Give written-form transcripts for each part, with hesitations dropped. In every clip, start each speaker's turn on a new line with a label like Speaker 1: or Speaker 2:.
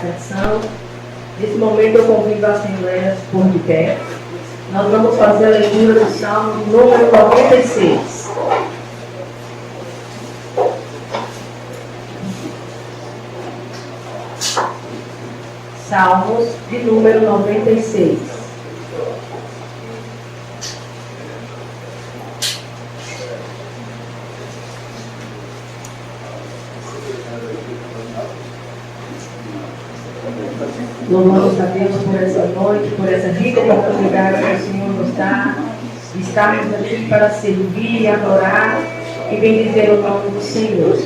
Speaker 1: atenção. Nesse momento eu convido a Assembleia por de pé. Nós vamos fazer a leitura do Salmo número 96. Salmos de número 96. Louvamos a Deus por essa noite, por essa rica oportunidade que o Senhor nos dá de estarmos aqui para servir e adorar e bendizer o nome do Senhor.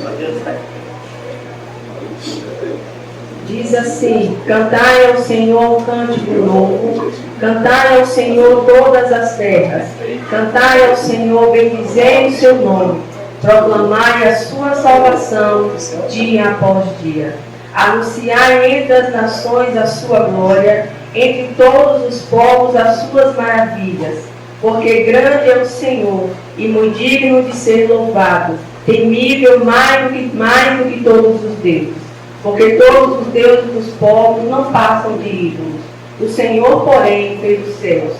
Speaker 1: Diz assim: cantai ao Senhor um cântico novo, cantai ao Senhor todas as terras, cantai ao Senhor, bendizei o seu nome, proclamai a sua salvação dia após dia. Anunciai entre as nações a sua glória, entre todos os povos as suas maravilhas, porque grande é o Senhor e muito digno de ser louvado, temível mais do que todos os deuses. Porque todos os deuses dos povos não passam de ídolos. O Senhor, porém, fez os céus.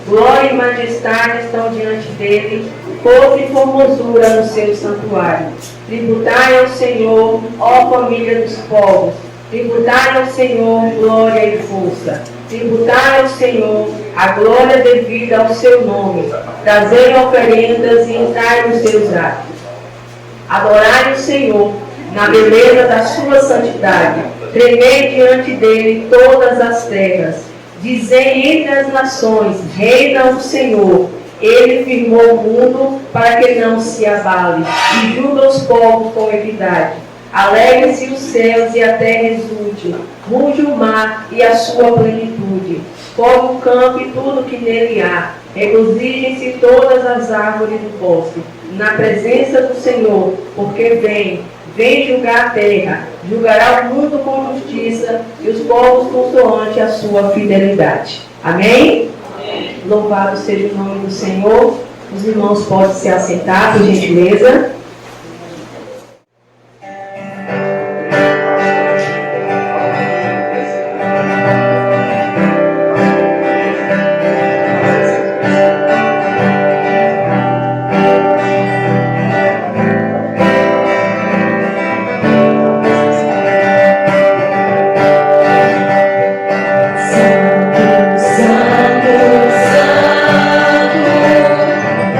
Speaker 1: Glória e majestade estão diante dele, força e formosura no seu santuário. Tributai ao Senhor, ó família dos povos. Tributai ao Senhor glória e força. Tributai ao Senhor a glória devida ao seu nome. Trazei oferendas e entrai nos seus atos. Adorai o Senhor na beleza da sua santidade. Tremei diante dele todas as terras. Dizei entre as nações, reina o Senhor. Ele firmou o mundo para que não se abale, e julga os povos com equidade. Alegre-se os céus e a terra exulte, ruge o mar e a sua plenitude. Fogue o campo e tudo que nele há. Regozijem-se todas as árvores do bosque, na presença do Senhor, porque vem julgar a terra, julgará o mundo com justiça e os povos consoante a sua fidelidade. Amém? Amém. Louvado seja o nome do Senhor. Os irmãos podem se assentar, por gentileza.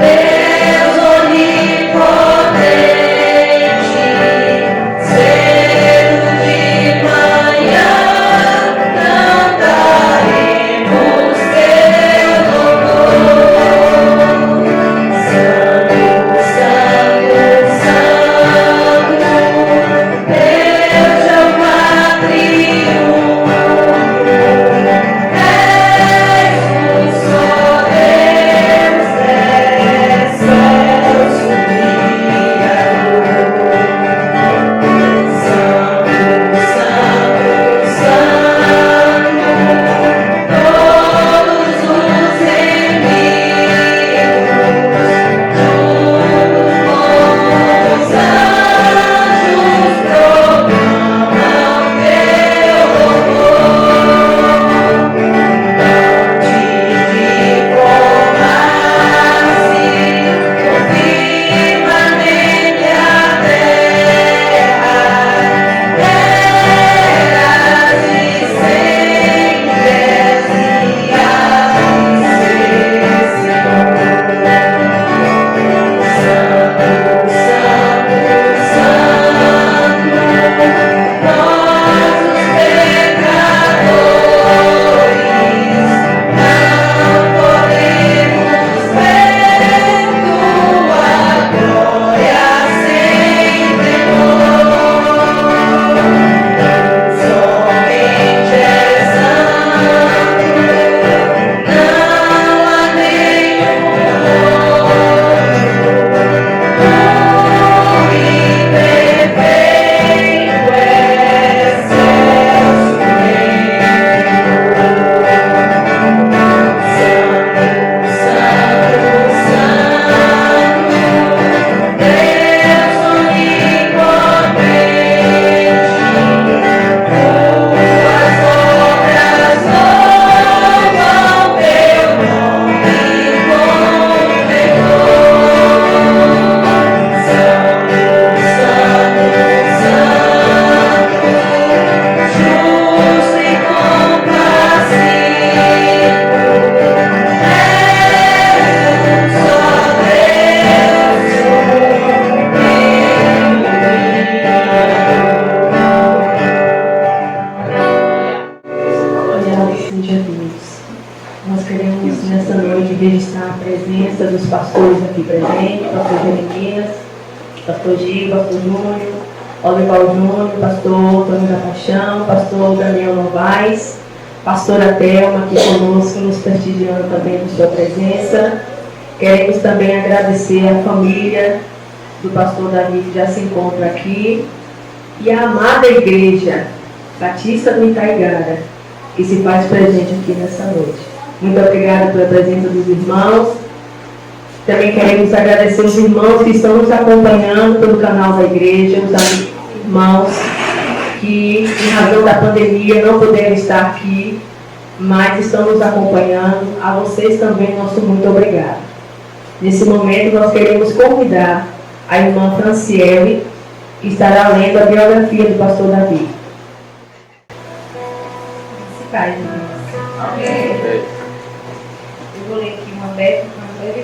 Speaker 2: Deus onipotente.
Speaker 1: pastores aqui presentes, pastor Jeremias, pastor Gil, pastor Júnior, Olival Júnior, pastor Antônio da Paixão, pastor Daniel Novaes, pastora Thelma aqui conosco, nos prestigiando também por sua presença. Queremos também agradecer a família do pastor Davi, que já se encontra aqui, e a amada igreja Batista do Itaigara, que se faz presente aqui nessa noite. Muito obrigada pela presença dos irmãos. Também queremos agradecer os irmãos que estão nos acompanhando pelo canal da igreja, os irmãos que, em razão da pandemia, não puderam estar aqui, mas estão nos acompanhando. A vocês também, nosso muito obrigado. Nesse momento, nós queremos convidar a irmã Franciele, que estará lendo a biografia do pastor Davi.
Speaker 2: Amém.
Speaker 3: Eu vou ler aqui uma breve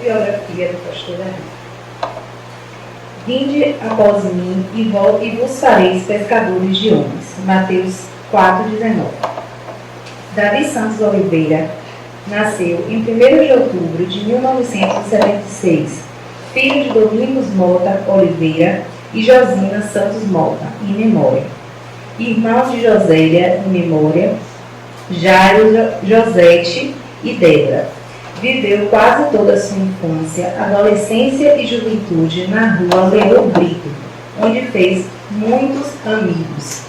Speaker 3: biografia do pastor Davi. Vinde após mim e vos fareis pescadores de homens. Mateus 4,19. Davi Santos Oliveira nasceu em 1º de outubro de 1976, filho de Domingos Mota Oliveira e Josina Santos Mota, em memória. Irmãos de Josélia, em memória, Jairo, Josete e Débora. Viveu quase toda a sua infância, adolescência e juventude na rua Leão Brito, onde fez muitos amigos,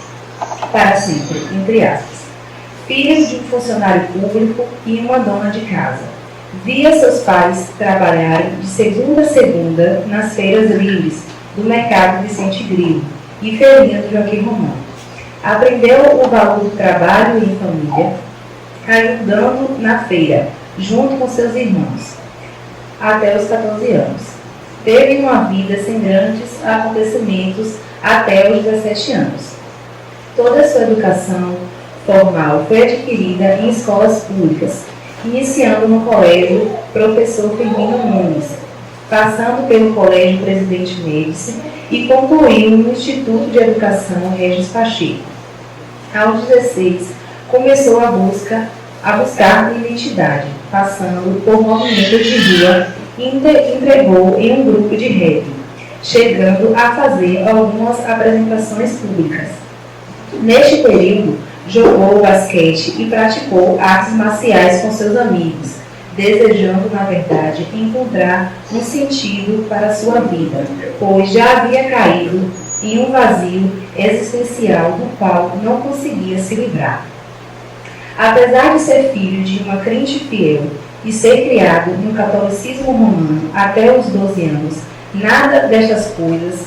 Speaker 3: para sempre, entre aspas. Filho de um funcionário público e uma dona de casa. Via seus pais trabalharem de segunda a segunda nas feiras livres do mercado Vicente Grilo e feirinha do Joaquim Romão. Aprendeu o valor do trabalho em família, ajudando na feira, junto com seus irmãos, até os 14 anos. Teve uma vida sem grandes acontecimentos até os 17 anos. Toda a sua educação formal foi adquirida em escolas públicas, iniciando no colégio Professor Firmino Nunes, passando pelo Colégio Presidente Médici e concluiu no Instituto de Educação Regis Pacheco. Aos 16, começou a buscar identidade, passando por movimentos de rua e entregou em um grupo de rap, chegando a fazer algumas apresentações públicas. Neste período, jogou basquete e praticou artes marciais com seus amigos, desejando, na verdade, encontrar um sentido para a sua vida, pois já havia caído em um vazio existencial do qual não conseguia se livrar. Apesar de ser filho de uma crente fiel e ser criado no catolicismo romano até os 12 anos, nada destas coisas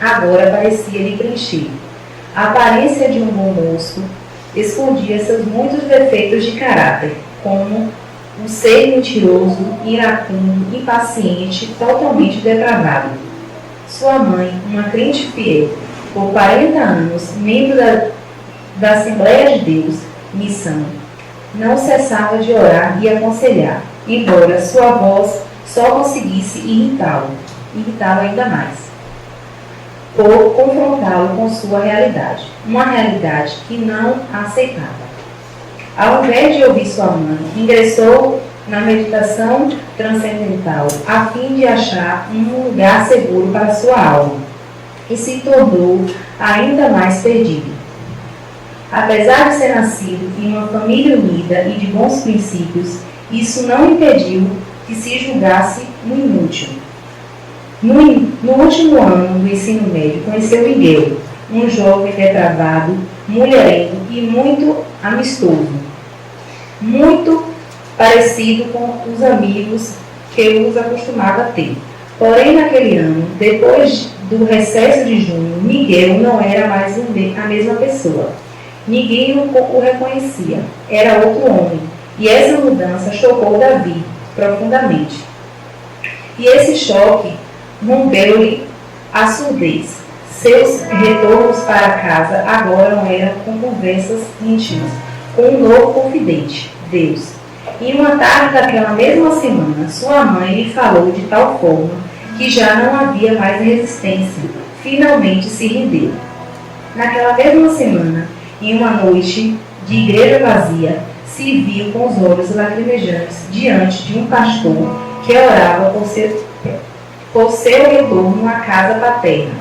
Speaker 3: agora parecia lhe preencher. A aparência de um bom moço escondia seus muitos defeitos de caráter, como um ser mentiroso, iracundo, impaciente, totalmente depravado. Sua mãe, uma crente fiel, por 40 anos, membro da Assembleia de Deus, Missão, não cessava de orar e aconselhar, embora sua voz só conseguisse irritá-lo ainda mais, por confrontá-lo com sua realidade, uma realidade que não aceitava. Ao invés de ouvir sua mãe, ingressou na meditação transcendental, a fim de achar um lugar seguro para sua alma, e se tornou ainda mais perdido. Apesar de ser nascido em uma família unida e de bons princípios, isso não impediu que se julgasse um inútil. No último ano do ensino médio, conheceu Miguel, um jovem depravado, mulherengo e muito amistoso, muito parecido com os amigos que os acostumava a ter. Porém, naquele ano, depois do recesso de junho, Miguel não era mais a mesma pessoa. Ninguém o reconhecia. Era outro homem. E essa mudança chocou Davi profundamente. E esse choque rompeu-lhe a surdez. Seus retornos para casa agora eram com conversas íntimas, com um novo confidente, Deus. Em uma tarde daquela mesma semana, sua mãe lhe falou de tal forma que já não havia mais resistência. Finalmente se rendeu. Naquela mesma semana, em uma noite de igreja vazia, se viu com os olhos lacrimejantes diante de um pastor que orava por seu retorno à casa paterna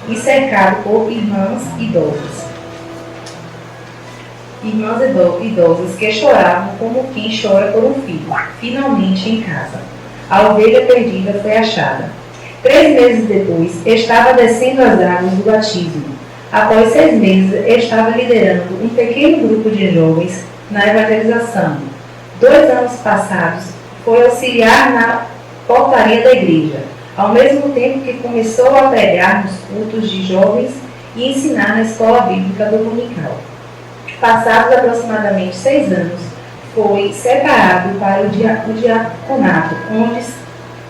Speaker 3: e cercado por irmãs idosas que choravam como quem chora por um filho, finalmente em casa. A ovelha perdida foi achada. 3 meses depois, estava descendo as águas do batismo. Após 6 meses, estava liderando um pequeno grupo de jovens na evangelização. 2 anos passados, foi auxiliar na portaria da igreja, ao mesmo tempo que começou a pregar nos cultos de jovens e ensinar na escola bíblica dominical. Passados aproximadamente 6 anos, foi separado para o diaconato, onde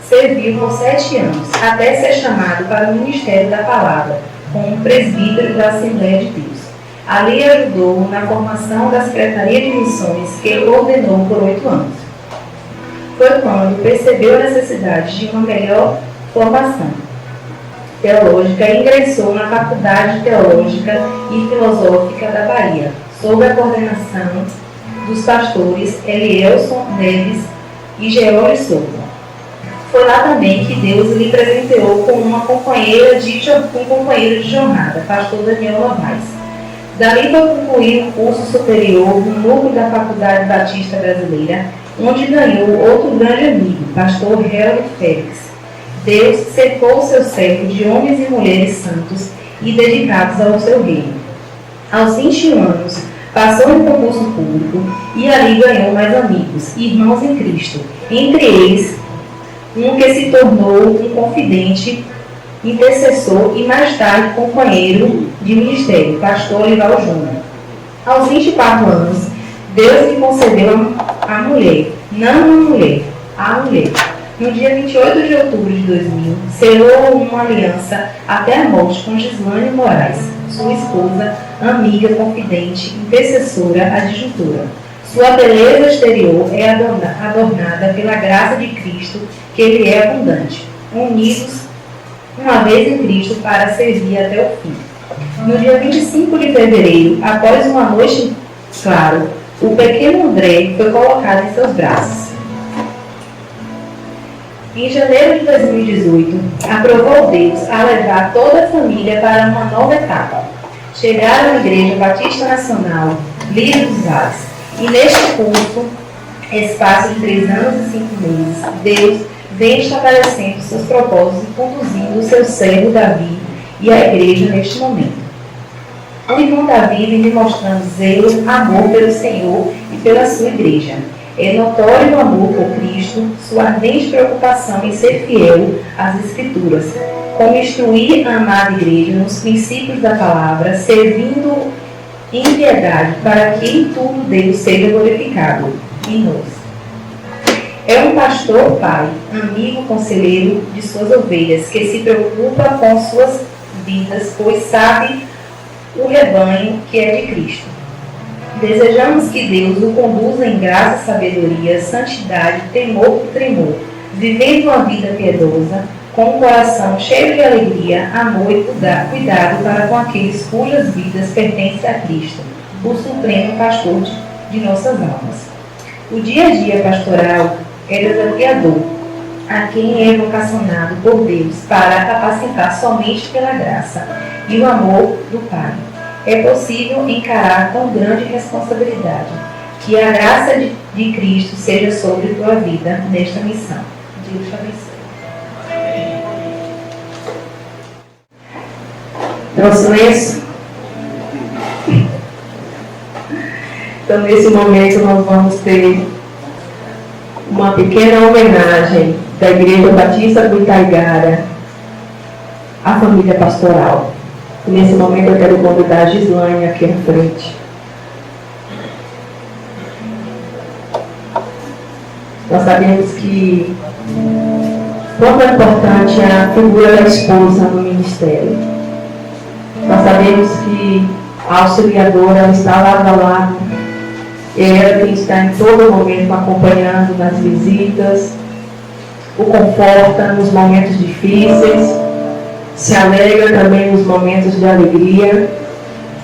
Speaker 3: serviu por 7 anos, até ser chamado para o ministério da palavra, como presbítero da Assembleia de Deus. Ali ajudou na formação da Secretaria de Missões, que coordenou por 8 anos. Foi quando percebeu a necessidade de uma melhor formação teológica e ingressou na Faculdade Teológica e Filosófica da Bahia, sob a coordenação dos pastores Elielson Neves e George Souza. Foi lá também que Deus lhe presenteou com um companheiro de jornada, pastor Daniel Novaes. Dali foi concluir um curso superior no núcleo da Faculdade Batista Brasileira, onde ganhou outro grande amigo, pastor Harold Félix. Deus cercou seu servo de homens e mulheres santos e dedicados ao seu reino. Aos 21 anos, passou em concurso público e ali ganhou mais amigos, irmãos em Cristo, entre eles um que se tornou um confidente, intercessor e mais tarde companheiro de ministério, pastor Olival Júnior. Aos 24 anos, Deus lhe concedeu a mulher, não uma mulher, a mulher. No dia 28 de outubro de 2000, selou uma aliança até a morte com Gislane Moraes, sua esposa, amiga, confidente, intercessora, adjutora. Sua beleza exterior é adornada pela graça de Cristo, que lhe é abundante, unidos uma vez em Cristo para servir até o fim. No dia 25 de fevereiro, após uma noite clara, o pequeno André foi colocado em seus braços. Em janeiro de 2018, aprovou Deus a levar toda a família para uma nova etapa. Chegaram à Igreja Batista Nacional, Lírio dos Vales, e neste curso, espaço de 3 anos e 5 meses, Deus vem estabelecendo seus propósitos e conduzindo o seu servo Davi e a igreja neste momento. O irmão Davi vem demonstrando zelo, amor pelo Senhor e pela sua igreja. É notório o amor por Cristo, sua ardente preocupação em ser fiel às Escrituras, como instruir a amada igreja nos princípios da palavra, servindo em piedade para que em tudo Deus seja glorificado em nós. É um pastor pai, amigo, conselheiro de suas ovelhas, que se preocupa com suas vidas, pois sabe o rebanho que é de Cristo. Desejamos que Deus o conduza em graça, sabedoria, santidade, temor e tremor, vivendo uma vida piedosa, com um coração cheio de alegria, amor e cuidado para com aqueles cujas vidas pertencem a Cristo, o supremo pastor de nossas almas. O dia a dia pastoral é desafiador a quem é vocacionado por Deus para capacitar somente pela graça e o amor do Pai. É possível encarar tão grande responsabilidade. Que a graça de Cristo seja sobre tua vida nesta missão. Deus te abençoe.
Speaker 1: Então, silêncio. Então, nesse momento, nós vamos ter uma pequena homenagem da Igreja Batista do Itaigara à família pastoral. E nesse momento eu quero convidar a Gislane aqui à frente. Nós sabemos que quanto é importante a figura da esposa no ministério. Nós sabemos que a auxiliadora está lado a lado. Ela quem está em todo momento acompanhando nas visitas, o conforta nos momentos difíceis, se alegra também nos momentos de alegria.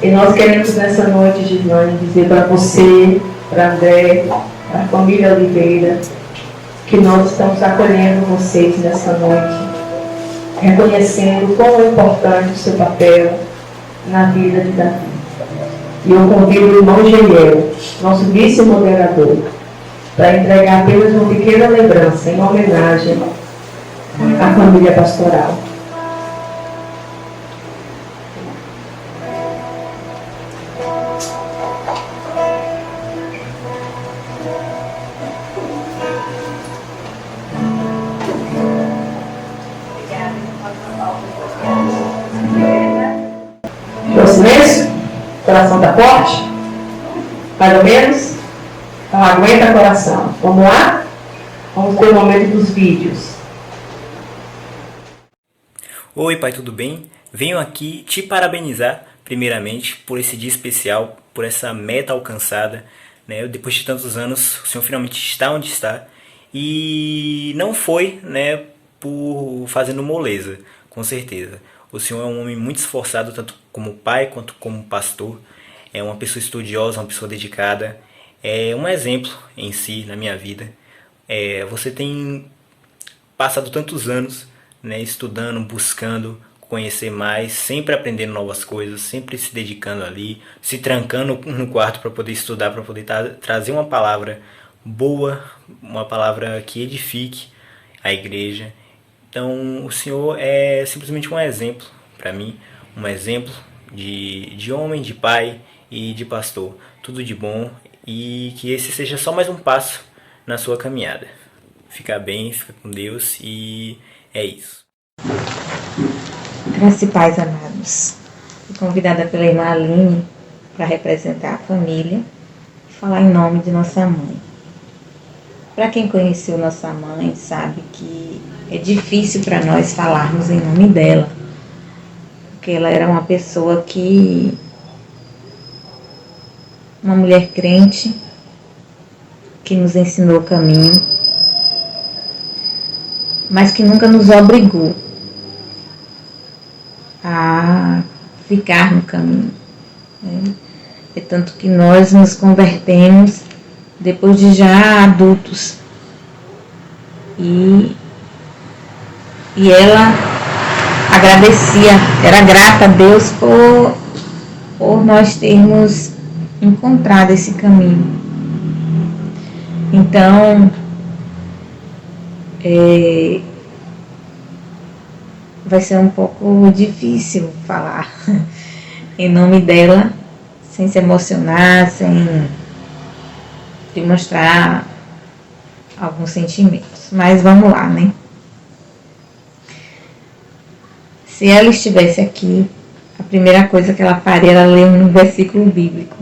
Speaker 1: E nós queremos nessa noite, Gislane, dizer para você, para André, para a família Oliveira, que nós estamos acolhendo vocês nessa noite, reconhecendo quão é importante o seu papel na vida de Davi. E eu convido o irmão Geliel, nosso vice-moderador, para entregar apenas uma pequena lembrança em homenagem à família pastoral. O silêncio? O coração está forte? Mais ou menos? Então aguenta coração. Vamos lá? Vamos ter o momento dos vídeos.
Speaker 2: Oi pai, tudo bem? Venho aqui te parabenizar primeiramente por esse dia especial, por essa meta alcançada, né? Depois de tantos anos, o Senhor finalmente está onde está e não foi, né, por fazendo moleza, com certeza. O Senhor é um homem muito esforçado, tanto como pai quanto como pastor. É uma pessoa estudiosa, uma pessoa dedicada. É um exemplo em si na minha vida. Você tem passado tantos anos, né, estudando, buscando conhecer mais, sempre aprendendo novas coisas, sempre se dedicando ali, se trancando no quarto para poder estudar, para poder trazer uma palavra boa, uma palavra que edifique a igreja. Então o Senhor é simplesmente um exemplo para mim, um exemplo de homem, de pai e de pastor. Tudo de bom, e que esse seja só mais um passo na sua caminhada. Fica bem, fica com Deus, e é isso.
Speaker 3: Graças e paz, amados. Fui convidada pela irmã Aline para representar a família e falar em nome de nossa mãe. Para quem conheceu nossa mãe, sabe que é difícil para nós falarmos em nome dela, porque ela era uma pessoa uma mulher crente, que nos ensinou o caminho, mas que nunca nos obrigou a ficar no caminho, né? É tanto que nós nos convertemos depois de já adultos. E ela agradecia, era grata a Deus por nós termos encontrado esse caminho. Então, vai ser um pouco difícil falar em nome dela, sem se emocionar, sem demonstrar alguns sentimentos. Mas vamos lá, né? Se ela estivesse aqui, a primeira coisa que ela faria era ler um versículo bíblico.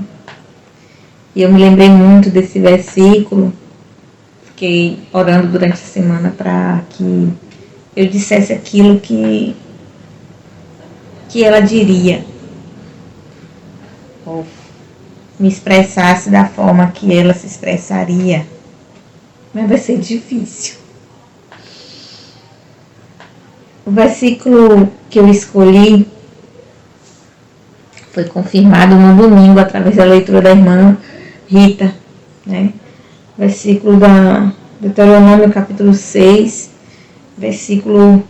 Speaker 3: E eu me lembrei muito desse versículo. Fiquei orando durante a semana para que eu dissesse aquilo que ela diria, ou me expressasse da forma que ela se expressaria. Mas vai ser difícil. O versículo que eu escolhi foi confirmado no domingo através da leitura da irmã Rita, né? Versículo da Deuteronômio capítulo 6, versículo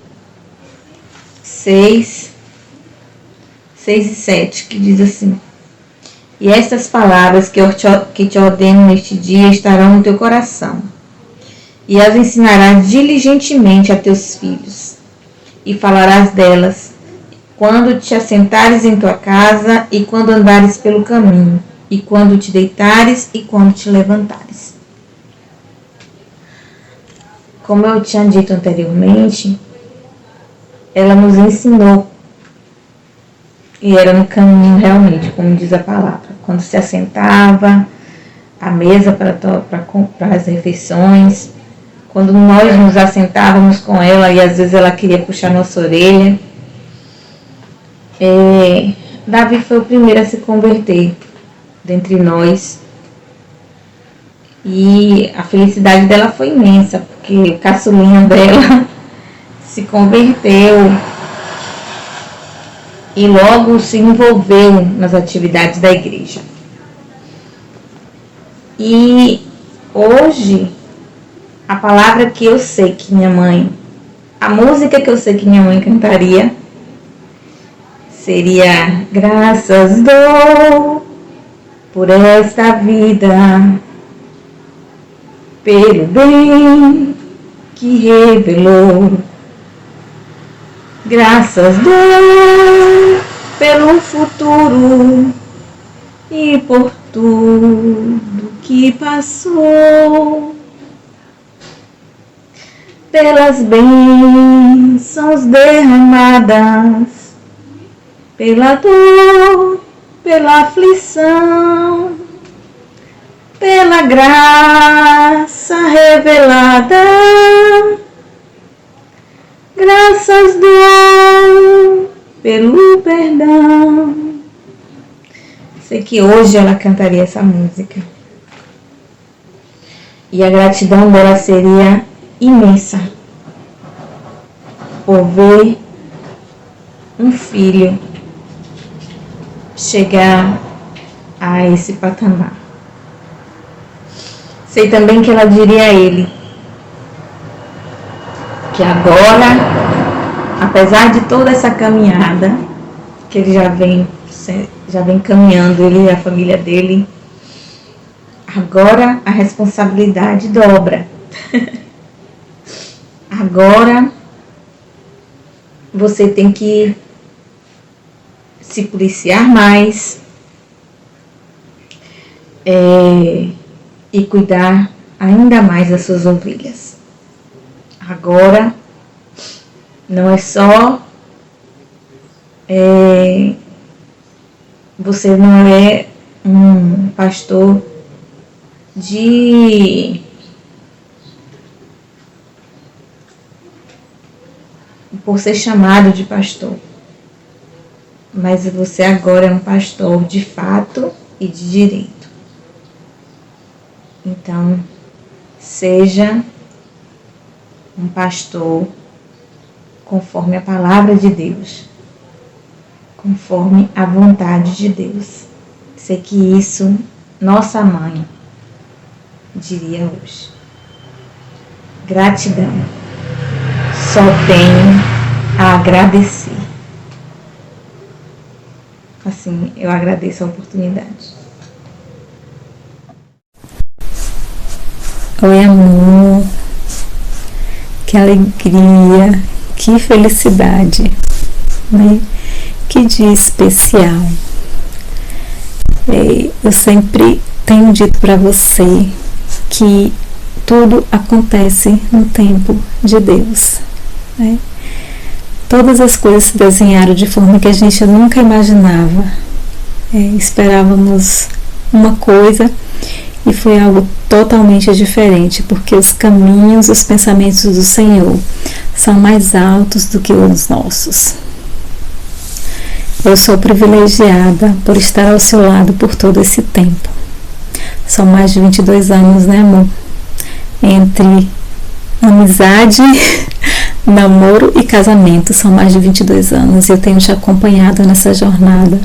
Speaker 3: 6 e 7, que diz assim: E estas palavras que te ordeno neste dia estarão no teu coração, e as ensinarás diligentemente a teus filhos, e falarás delas quando te assentares em tua casa, e quando andares pelo caminho, e quando te deitares, e quando te levantares. Como eu tinha dito anteriormente, ela nos ensinou, e era no caminho realmente, como diz a palavra, quando se assentava à mesa para as refeições, quando nós nos assentávamos com ela e às vezes ela queria puxar nossa orelha. Davi foi o primeiro a se converter dentre nós, e a felicidade dela foi imensa, porque o caçulinha dela se converteu e logo se envolveu nas atividades da igreja. E hoje a palavra que eu sei que minha mãe, a música que eu sei que minha mãe cantaria seria: graças dou por esta vida, pelo bem que revelou. Graças dou pelo futuro e por tudo que passou, pelas bênçãos derramadas, pela dor, pela aflição, pela graça revelada. Graças dou pelo perdão. Sei que hoje ela cantaria essa música. E a gratidão dela seria imensa por ver um filho chegar a esse patamar. Sei também que ela diria a ele que agora, apesar de toda essa caminhada que ele já vem caminhando, ele e a família dele, agora a responsabilidade dobra. Agora você tem que se policiar mais e cuidar ainda mais das suas ovelhas. Agora não é só você não é um pastor por ser chamado de pastor, mas você agora é um pastor de fato e de direito. Então, seja um pastor conforme a palavra de Deus, conforme a vontade de Deus. Sei que isso nossa mãe diria hoje. Gratidão. Só tenho a agradecer. Assim, eu agradeço a oportunidade.
Speaker 4: Oi, amor. Que alegria, que felicidade, né? Que dia especial. Eu sempre tenho dito para você que tudo acontece no tempo de Deus, né? Todas as coisas se desenharam de forma que a gente nunca imaginava. Esperávamos uma coisa e foi algo totalmente diferente, porque os caminhos, os pensamentos do Senhor são mais altos do que os nossos. Eu sou privilegiada por estar ao seu lado por todo esse tempo. São mais de 22 anos, né, amor? Entre amizade, namoro e casamento, são mais de 22 anos. Eu tenho te acompanhado nessa jornada.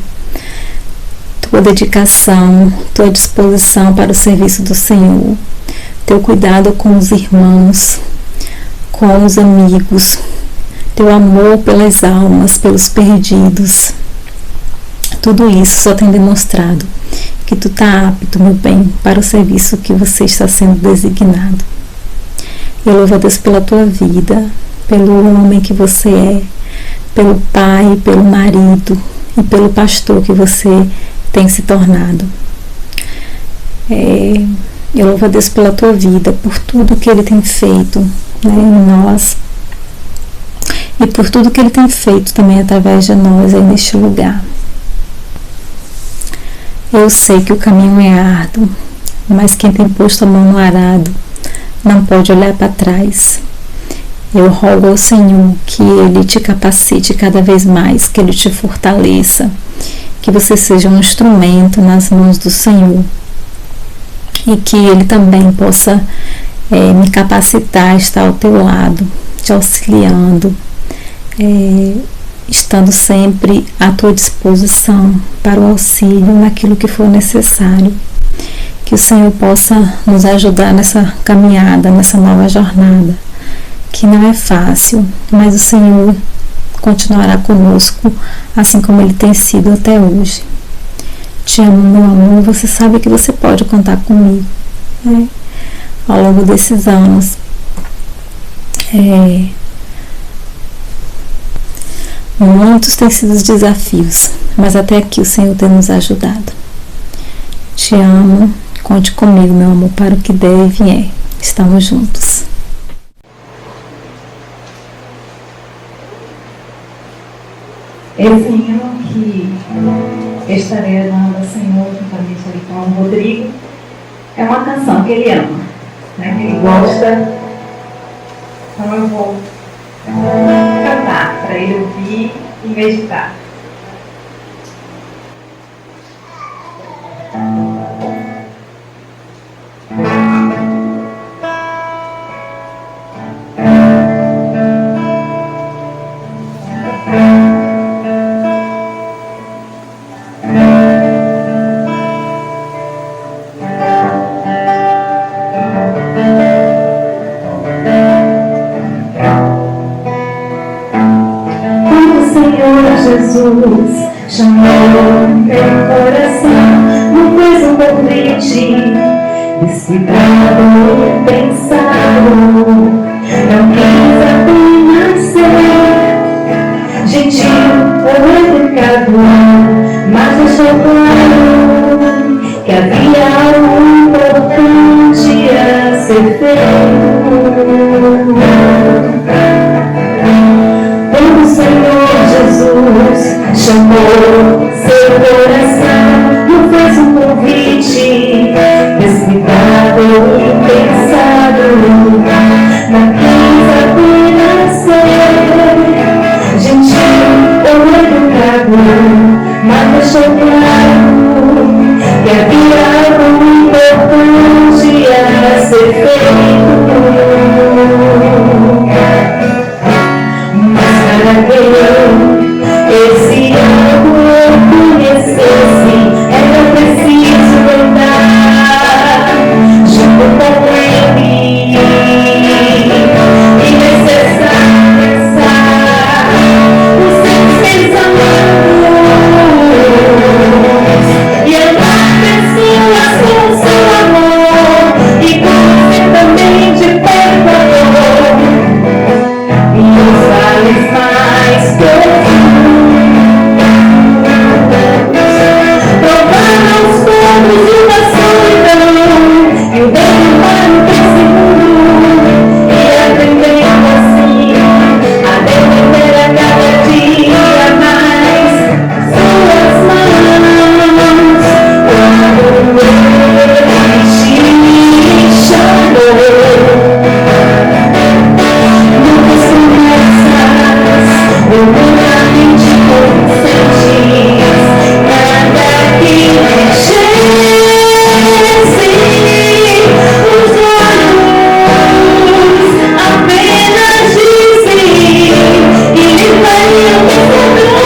Speaker 4: Tua dedicação, tua disposição para o serviço do Senhor, teu cuidado com os irmãos, com os amigos, teu amor pelas almas, pelos perdidos, tudo isso só tem demonstrado que tu está apto, meu bem, para o serviço que você está sendo designado. Eu louvo a Deus pela tua vida, pelo homem que você é, pelo pai, pelo marido e pelo pastor que você tem se tornado. Eu louvo a Deus pela tua vida, por tudo que Ele tem feito, né, em nós, e por tudo que Ele tem feito também através de nós aí neste lugar. Eu sei que o caminho é árduo, mas quem tem posto a mão no arado não pode olhar para trás. Eu rogo ao Senhor que Ele te capacite cada vez mais, que Ele te fortaleça, que você seja um instrumento nas mãos do Senhor e que Ele também possa me capacitar a estar ao teu lado, te auxiliando, estando sempre à tua disposição para o auxílio naquilo que for necessário. Que o Senhor possa nos ajudar nessa caminhada, nessa nova jornada, que não é fácil, mas o Senhor continuará conosco, assim como Ele tem sido até hoje. Te amo, meu amor, você sabe que você pode contar comigo, né? Ao longo desses anos. Muitos têm sido os desafios, mas até aqui o Senhor tem nos ajudado. Te amo, conte comigo, meu amor, para o que der e vier. Estamos juntos.
Speaker 3: Esse hino que estarei dando ao Senhor juntamente ali com o Rodrigo é uma canção que ele ama, né, que ele gosta. Então eu vou cantar para ele ouvir e meditar. Jesus chamou meu coração, não fez um convite descuidado, pensado, não quis apenas ser gentil ou educado, mas deixou claro que havia algo importante a ser feito. Quando o Senhor Jesus chamou seu coração, não fez um convite descuidado e pensado, não quis apenas ser gentil ou educado, mas deixou claro que havia algo importante a ser feito. Para que esse algo eu conhecesse, era preciso andar junto com ele, e necessário pensar os seus pensamentos e amar pessoas com seu amor e completamente perdoador. E os vales mais profundos provaram os fogos e da solidão e o derrubaram desse mundo, e aprendendo assim a depender a cada dia mais suas mãos. Quando ele te chamou, humanamente conscientes, nada que mexesse os olhos, apenas dizem e lhe fariam descobrir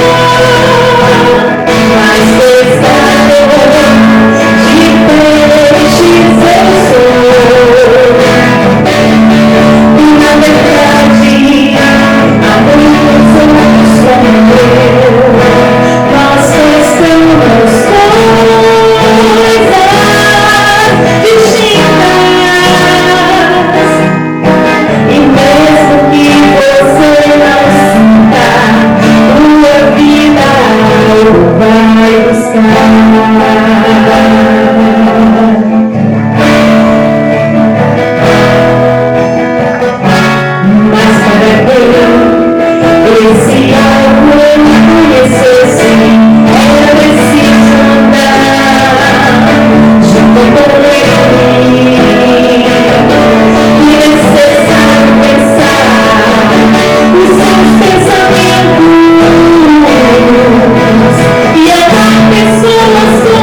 Speaker 3: mais pescador de peixes eu sou. E na verdade, amor somos como eu, nós testamos coisas distintas, e mesmo que você não sinta, tua vida vai buscar. Mas para esse algo eu conhecesse, era preciso andar junto com ele, e necessário pensar os seus pensamentos e amar pessoas com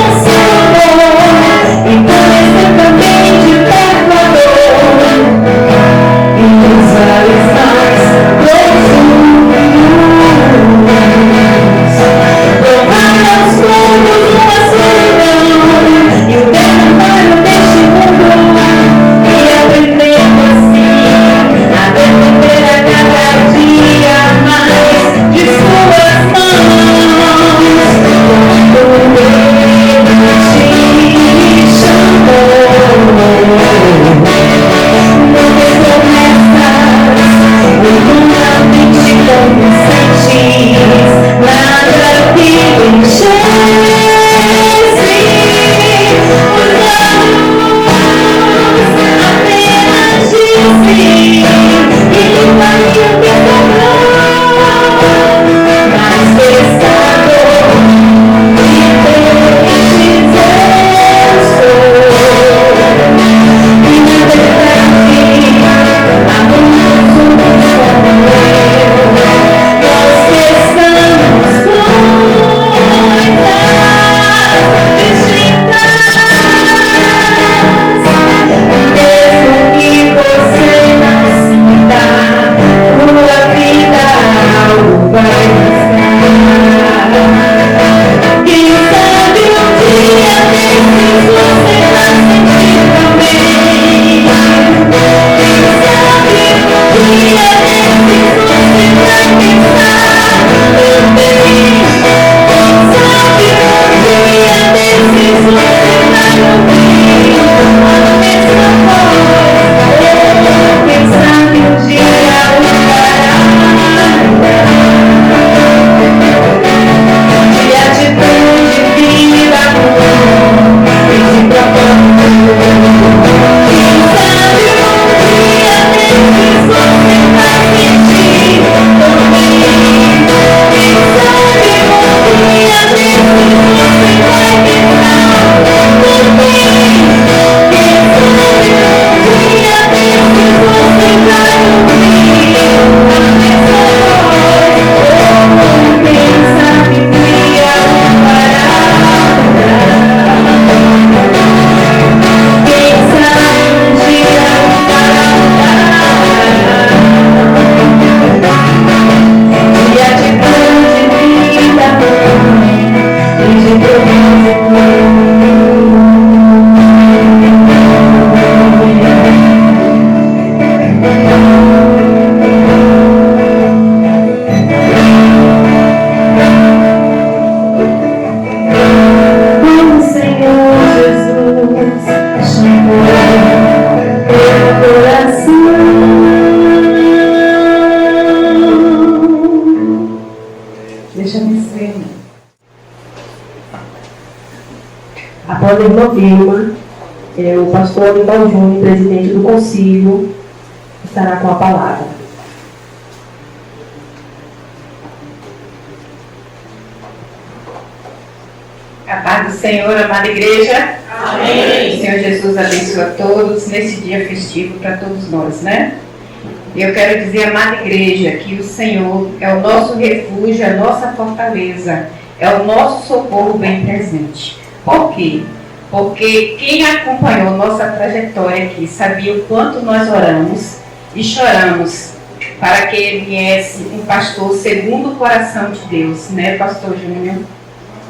Speaker 1: Após a irmã Vilma, o pastor Aníbal Júnior, presidente do concílio, estará com a palavra.
Speaker 3: A paz do Senhor, amada igreja. Amém. O Senhor Jesus abençoe a todos nesse dia festivo para todos nós, né? Eu quero dizer, amada igreja, que o Senhor é o nosso refúgio, a nossa fortaleza, é o nosso socorro bem presente. Por quê? Porque quem acompanhou nossa trajetória aqui sabia o quanto nós oramos e choramos para que viesse um pastor segundo o coração de Deus, né, Pastor Júnior?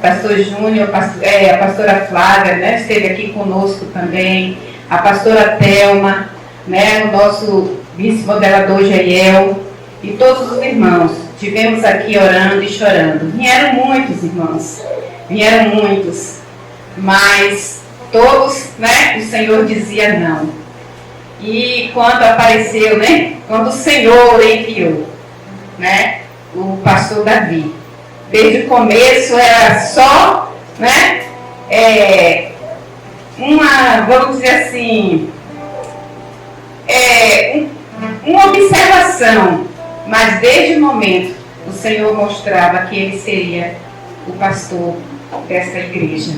Speaker 3: Pastor Júnior, a pastora Flávia, né, esteve aqui conosco também, a pastora Thelma, né, o nosso vice-modelador Jael e todos os irmãos. Tivemos aqui orando e chorando. Vieram muitos irmãos, vieram muitos, mas todos, né, o Senhor dizia não. E quando apareceu, né, quando o Senhor enviou, né, o pastor Davi, desde o começo era só, né, vamos dizer assim, uma observação, mas desde o momento o Senhor mostrava que ele seria o pastor dessa igreja,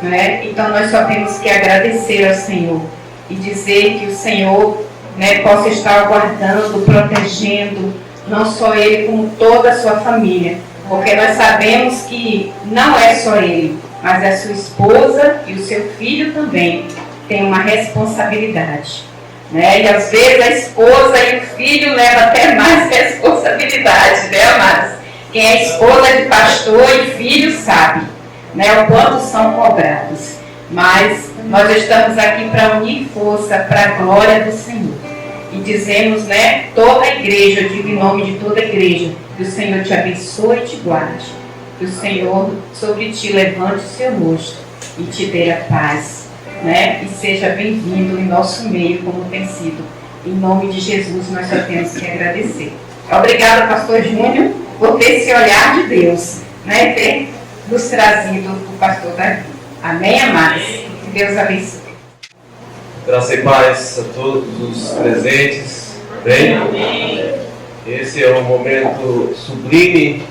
Speaker 3: né? Então nós só temos que agradecer ao Senhor e dizer que o Senhor, né, possa estar guardando, protegendo, não só ele, como toda a sua família, porque nós sabemos que não é só ele, mas a sua esposa e o seu filho também têm uma responsabilidade, né? E às vezes a esposa e o filho levam até mais responsabilidade, né, amados? Quem é esposa de pastor e filho sabe, né, o quanto são cobrados. Mas nós estamos aqui para unir força para a glória do Senhor. E dizemos, né, toda a igreja, eu digo em nome de toda a igreja, que o Senhor te abençoe e te guarde. Que o Senhor sobre ti levante o seu rosto e te dê a paz, né? E seja bem-vindo em nosso meio, como tem sido. Em nome de Jesus, nós só temos que agradecer. Obrigada, pastor Júnior, por ter esse olhar de Deus, né? Ter
Speaker 5: nos trazido o pastor Davi. Amém, amados? Que Deus abençoe.
Speaker 6: Graça e paz a todos os presentes. Bem, esse é um momento sublime,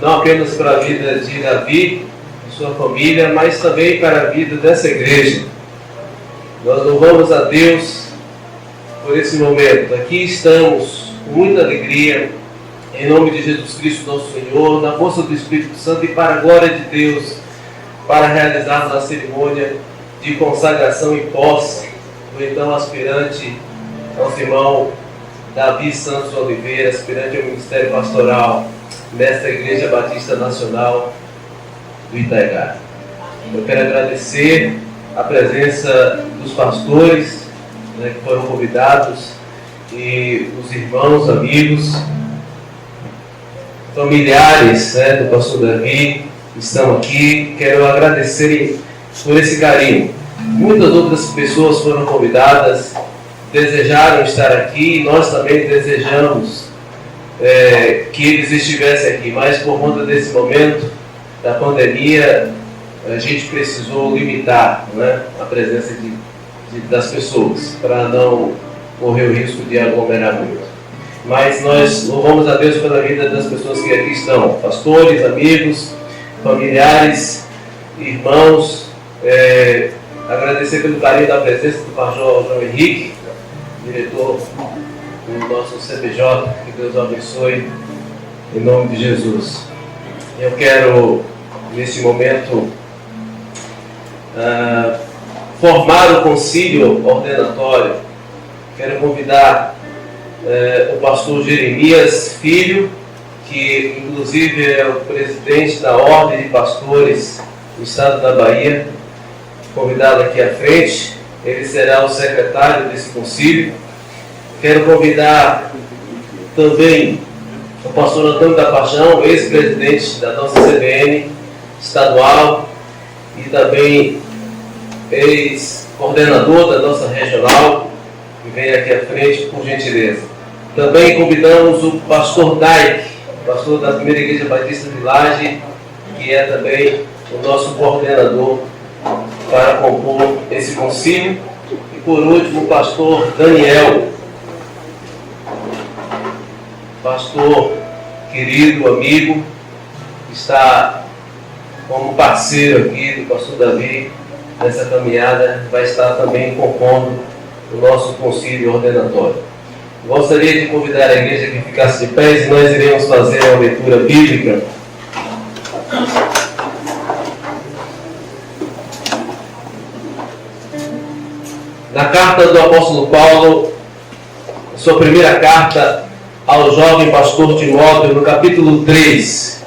Speaker 6: não apenas para a vida de Davi e sua família, mas também para a vida dessa igreja. Nós louvamos a Deus por esse momento. Aqui estamos com muita alegria, em nome de Jesus Cristo, nosso Senhor, na força do Espírito Santo e para a glória de Deus, para realizarmos a cerimônia de consagração e posse do então aspirante, nosso irmão Davi Santos Oliveira, aspirante ao Ministério Pastoral nesta Igreja Batista Nacional do Itaigá. Eu quero agradecer a presença dos pastores, né, que foram convidados, e os irmãos, amigos, familiares, né, do pastor Davi, que estão aqui. Quero agradecer por esse carinho. Muitas outras pessoas foram convidadas, desejaram estar aqui, e nós também desejamos que eles estivessem aqui, mas por conta desse momento da pandemia, a gente precisou limitar, né, a presença das pessoas, para não correr o risco de aglomeramento. Mas nós louvamos a Deus pela vida das pessoas que aqui estão, pastores, amigos, familiares, irmãos. Agradecer pelo carinho da presença do pastor João Henrique, diretor do nosso CPJ, que Deus o abençoe, em nome de Jesus. Eu quero, nesse momento, formar o concílio ordenatório. Quero convidar o pastor Jeremias Filho, que inclusive é o presidente da Ordem de Pastores do Estado da Bahia, convidado aqui à frente. Ele será o secretário desse concílio. Quero convidar também o pastor Antônio da Paixão, ex-presidente da nossa CBN estadual e também ex-coordenador da nossa regional, que vem aqui à frente, por gentileza. Também convidamos o pastor Daik, pastor da Primeira Igreja Batista de Laje, que é também o nosso coordenador para compor esse concílio. E por último, o pastor Daniel, pastor querido, amigo, que está como parceiro aqui do pastor Davi nessa caminhada, vai estar também compondo o nosso concílio ordenatório. Gostaria de convidar a igreja que ficasse de pé e nós iremos fazer uma leitura bíblica. Na carta do apóstolo Paulo, sua primeira carta ao jovem pastor Timóteo, no capítulo 3,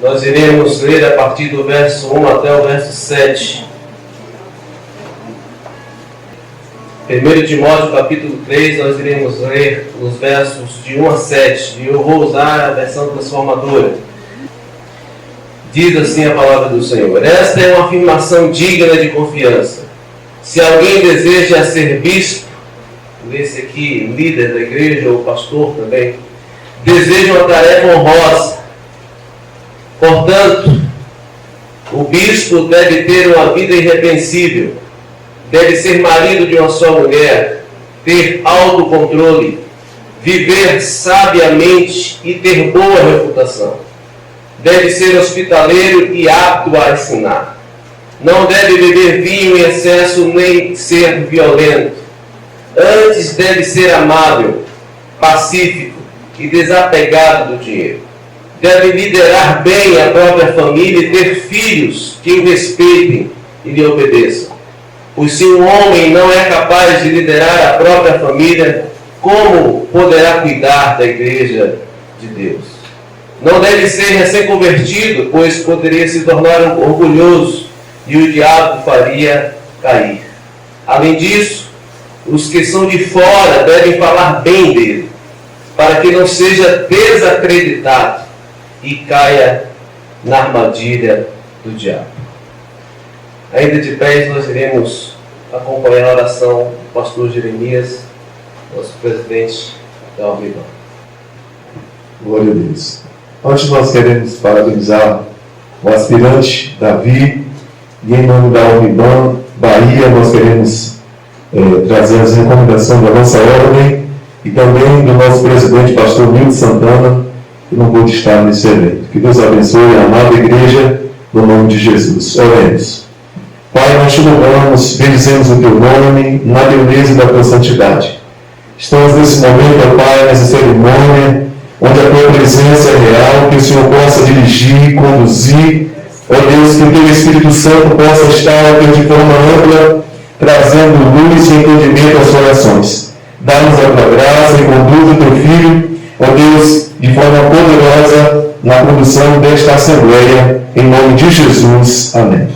Speaker 6: nós iremos ler a partir do verso 1 até o verso 7. 1 Timóteo, capítulo 3, nós iremos ler os versos de 1 a 7, e eu vou usar a versão transformadora. Diz assim a palavra do Senhor: esta é uma afirmação digna de confiança. Se alguém deseja ser bispo, esse aqui, líder da igreja ou pastor também, deseja uma tarefa honrosa. Portanto, o bispo deve ter uma vida irrepreensível, deve ser marido de uma só mulher, ter autocontrole, viver sabiamente e ter boa reputação. Deve ser hospitaleiro e apto a ensinar. Não deve beber vinho em excesso nem ser violento. Antes deve ser amável, pacífico e desapegado do dinheiro. Deve liderar bem a própria família e ter filhos que o respeitem e lhe obedeçam. Pois se um homem não é capaz de liderar a própria família, como poderá cuidar da igreja de Deus? Não deve ser recém-convertido, pois poderia se tornar orgulhoso e o diabo faria cair. Além disso, os que são de fora devem falar bem dele, para que não seja desacreditado e caia na armadilha do diabo. Ainda de pé, nós iremos acompanhar a oração do pastor Jeremias, nosso presidente da Alvivão.
Speaker 7: Glória a Deus. Antes nós queremos parabenizar o aspirante Davi, e em nome da Uniban Bahia, nós queremos trazer as recomendações da nossa ordem e também do nosso presidente, pastor Nilton Santana, que não pôde estar nesse evento. Que Deus abençoe a amada igreja, no nome de Jesus. Oremos. Pai, nós te louvamos, bendizemos o teu nome, na beleza da tua santidade. Estamos nesse momento, ó Pai, nessa cerimônia, onde a tua presença é real, que o Senhor possa dirigir, conduzir, ó Deus, que o teu Espírito Santo possa estar, ó Deus, de forma ampla, trazendo luz e entendimento às orações. Dá-nos a tua graça e conduz o teu Filho, ó Deus, de forma poderosa na condução desta Assembleia, em nome de Jesus. Amém.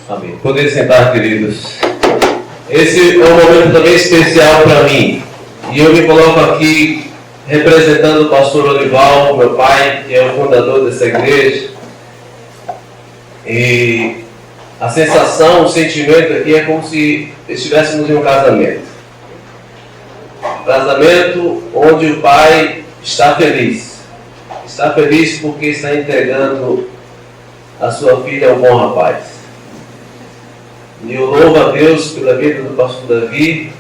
Speaker 6: Amém. Podem sentar, queridos. Esse é um momento também especial para mim. E eu me coloco aqui representando o pastor Olival, meu pai, que é o fundador dessa igreja. E a sensação, o sentimento aqui é como se estivéssemos em um casamento. Casamento onde o pai está feliz. Está feliz porque está entregando a sua filha ao bom rapaz. E eu louvo a Deus pela vida do pastor Davi,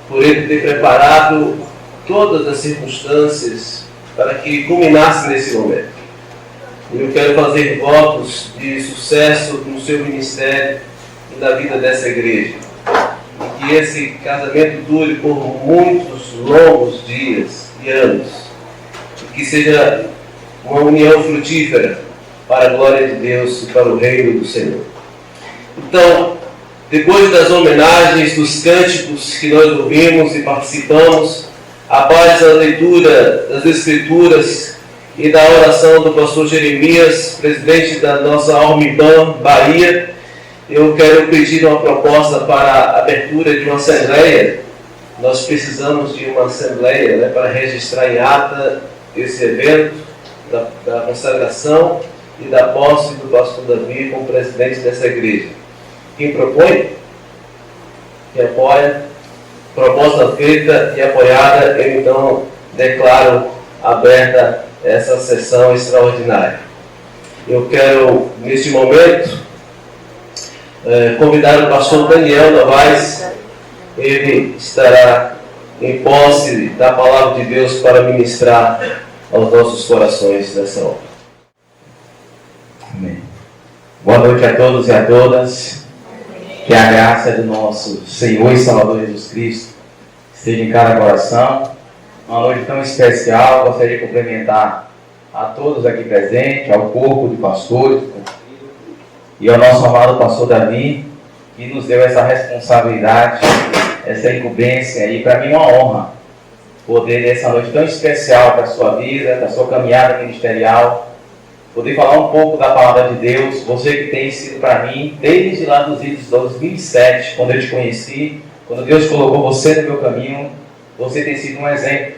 Speaker 6: por ele ter preparado todas as circunstâncias para que culminasse nesse momento. E eu quero fazer votos de sucesso no seu ministério e na vida dessa igreja. E que esse casamento dure por muitos longos dias e anos. E que seja uma união frutífera para a glória de Deus e para o reino do Senhor. Então, depois das homenagens, dos cânticos que nós ouvimos e participamos, após a leitura das Escrituras e da oração do pastor Jeremias, presidente da nossa Uniban Bahia, eu quero pedir uma proposta para a abertura de uma assembleia. Nós precisamos de uma assembleia, para registrar em ata esse evento da consagração e da posse do pastor Davi como presidente dessa igreja. Quem propõe? Quem apoia? Proposta feita e apoiada, eu então declaro aberta essa sessão extraordinária. Eu quero, neste momento, convidar o pastor Daniel Novaes. Ele estará em posse da palavra de Deus para ministrar aos nossos corações nessa hora.
Speaker 8: Amém. Boa noite a todos e a todas. Que a graça do nosso Senhor e Salvador Jesus Cristo esteja em cada coração. Uma noite tão especial. Gostaria de cumprimentar a todos aqui presentes, ao corpo de pastores e ao nosso amado pastor Davi, que nos deu essa responsabilidade, essa incumbência. E para mim é uma honra poder, nessa noite tão especial para a sua vida, da sua caminhada ministerial, poder falar um pouco da palavra de Deus. Você que tem sido para mim, desde lá dos idos de 2007, quando eu te conheci, quando Deus colocou você no meu caminho, você tem sido um exemplo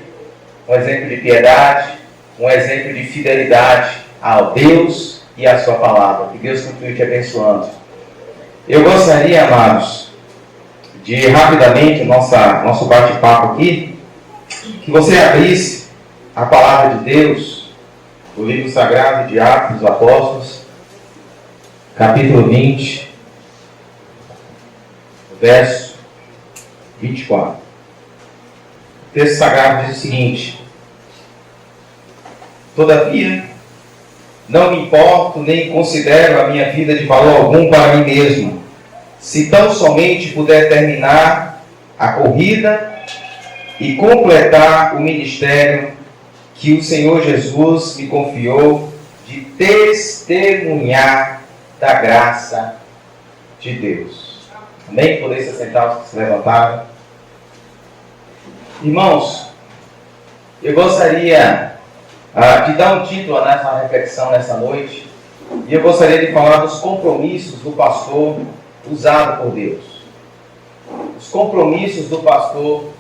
Speaker 8: de piedade, um exemplo de fidelidade ao Deus e à sua palavra. Que Deus continue te abençoando. Eu gostaria, amados, de rapidamente nosso bate-papo aqui, que você abrisse a palavra de Deus, o livro sagrado de Atos dos Apóstolos, capítulo 20, verso 24. O texto sagrado diz o seguinte: todavia, não me importo nem considero a minha vida de valor algum para mim mesmo, se tão somente puder terminar a corrida e completar o ministério que o Senhor Jesus me confiou de testemunhar da graça de Deus. Amém? Podeis se sentar os que se levantaram. Irmãos, eu gostaria de dar um título a nessa reflexão nessa noite, e eu gostaria de falar dos compromissos do pastor usado por Deus. Os compromissos do pastor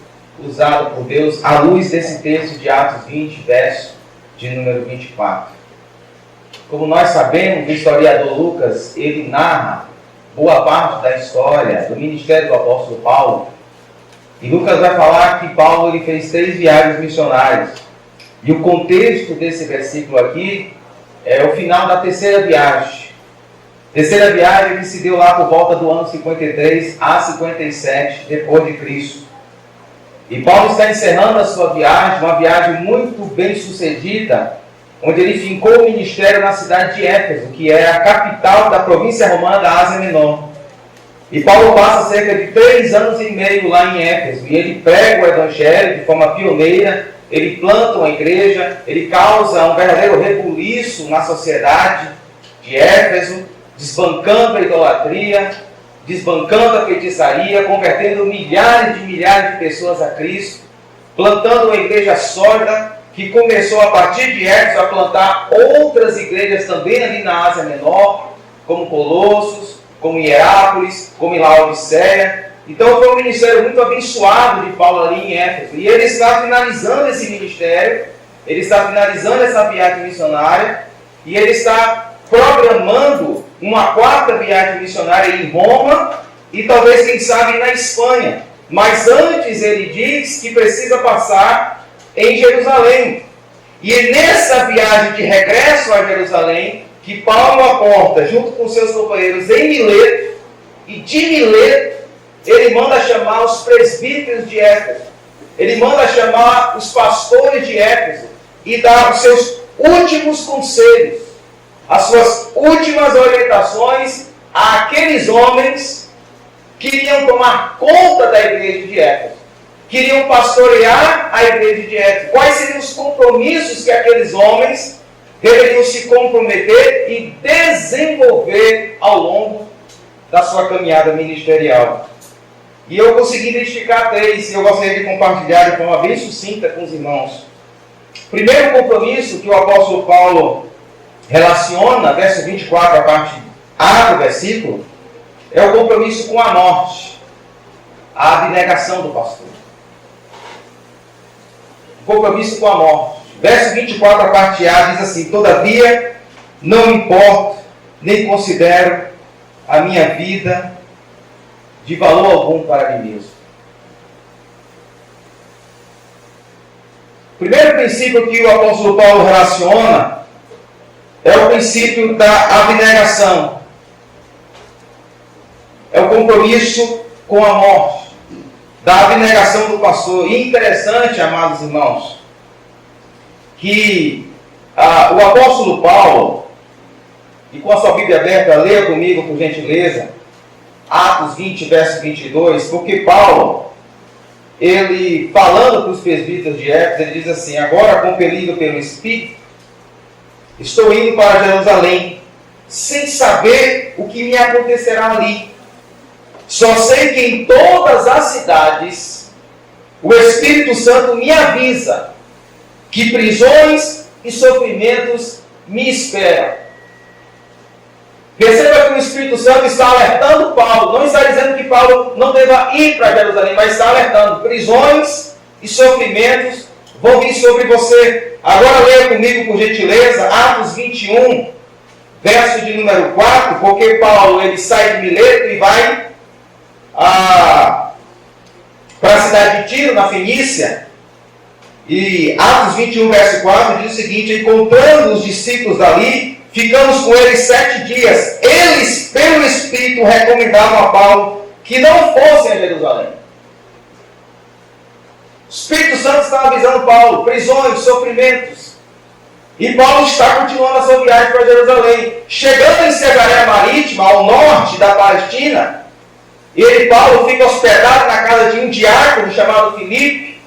Speaker 8: usado por Deus, à luz desse texto de Atos 20, verso de número 24. Como nós sabemos, o historiador Lucas, ele narra boa parte da história do ministério do apóstolo Paulo. E Lucas vai falar que Paulo ele fez 3 viagens missionárias. E o contexto desse versículo aqui é o final da terceira viagem. Terceira viagem que se deu lá por volta do ano 53 a 57 depois de Cristo. E Paulo está encerrando a sua viagem, uma viagem muito bem sucedida, onde ele fincou o ministério na cidade de Éfeso, que é a capital da província romana da Ásia Menor. E Paulo passa cerca de 3 anos e meio lá em Éfeso, e ele prega o evangelho de forma pioneira, ele planta uma igreja, ele causa um verdadeiro rebuliço na sociedade de Éfeso, desbancando a idolatria, desbancando a feitiçaria, convertendo milhares de pessoas a Cristo, plantando uma igreja sólida, que começou a partir de Éfeso a plantar outras igrejas também ali na Ásia Menor, como Colossos, como Hierápolis, como em Laodiceia. Então foi um ministério muito abençoado de Paulo ali em Éfeso. E ele está finalizando esse ministério, ele está finalizando essa viagem missionária, e ele está programando uma 4ª viagem missionária em Roma e talvez, quem sabe, na Espanha. Mas antes ele diz que precisa passar em Jerusalém. E é nessa viagem de regresso a Jerusalém que Paulo aporta, junto com seus companheiros em Mileto, e de Mileto ele manda chamar os presbíteros de Éfeso. Ele manda chamar os pastores de Éfeso e dar os seus últimos conselhos, as suas últimas orientações àqueles homens que iriam tomar conta da igreja de Éfeso, queriam pastorear a igreja de Éfeso. Quais seriam os compromissos que aqueles homens deveriam se comprometer e desenvolver ao longo da sua caminhada ministerial? E eu consegui identificar 3, e eu gostaria de compartilhar de forma bem sucinta com os irmãos. Primeiro compromisso que o apóstolo Paulo relaciona, verso 24, a parte A do versículo, é o compromisso com a morte, a abnegação do pastor. O compromisso com a morte. Verso 24, a parte A, diz assim: todavia, não importo, nem considero a minha vida de valor algum para mim mesmo. O primeiro princípio que o apóstolo Paulo relaciona é o princípio da abnegação. É o compromisso com a morte, da abnegação do pastor. E interessante, amados irmãos, que o apóstolo Paulo, e com a sua Bíblia aberta, leia comigo, por gentileza, Atos 20, verso 22, porque Paulo, ele, falando para os presbíteros de Éfeso, ele diz assim: agora, compelido pelo Espírito, estou indo para Jerusalém, sem saber o que me acontecerá ali. Só sei que em todas as cidades o Espírito Santo me avisa que prisões e sofrimentos me esperam. Perceba que o Espírito Santo está alertando Paulo. Não está dizendo que Paulo não deva ir para Jerusalém, mas está alertando: prisões e sofrimentos vão vir sobre você. Agora leia comigo, por gentileza, Atos 21, verso de número 4, porque Paulo ele sai de Mileto e vai para a cidade de Tiro, na Fenícia. E Atos 21, verso 4 diz o seguinte: encontrando os discípulos dali, ficamos com eles 7 dias. Eles, pelo Espírito, recomendavam a Paulo que não fossem a Jerusalém. O Espírito Santo estava avisando Paulo: prisões, sofrimentos. E Paulo está continuando a sua viagem para Jerusalém. Chegando em Cesareia Marítima, ao norte da Palestina, ele, Paulo, fica hospedado na casa de um diácono chamado Filipe.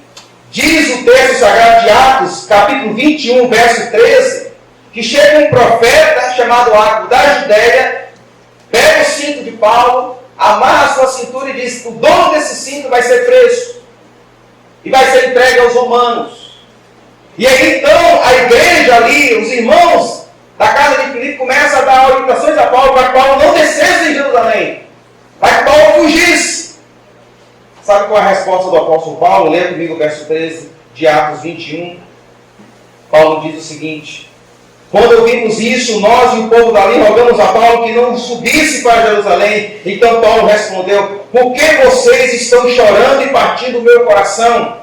Speaker 8: Diz o texto sagrado de Atos, capítulo 21, verso 13, que chega um profeta chamado Ágabo da Judéia, pega o cinto de Paulo, amarra a sua cintura e diz: o dono desse cinto vai ser preso e vai ser entregue aos romanos. E aí então a igreja ali, os irmãos da casa de Filipe começam a dar orientações a Paulo para que Paulo não descesse em Jerusalém, para que Paulo fugisse. Sabe qual é a resposta do apóstolo Paulo? Leia comigo o verso 13 de Atos 21. Paulo diz o seguinte: quando ouvimos isso, nós e o povo dali rogamos a Paulo que não subisse para Jerusalém. Então Paulo respondeu: por que vocês estão chorando e partindo o meu coração?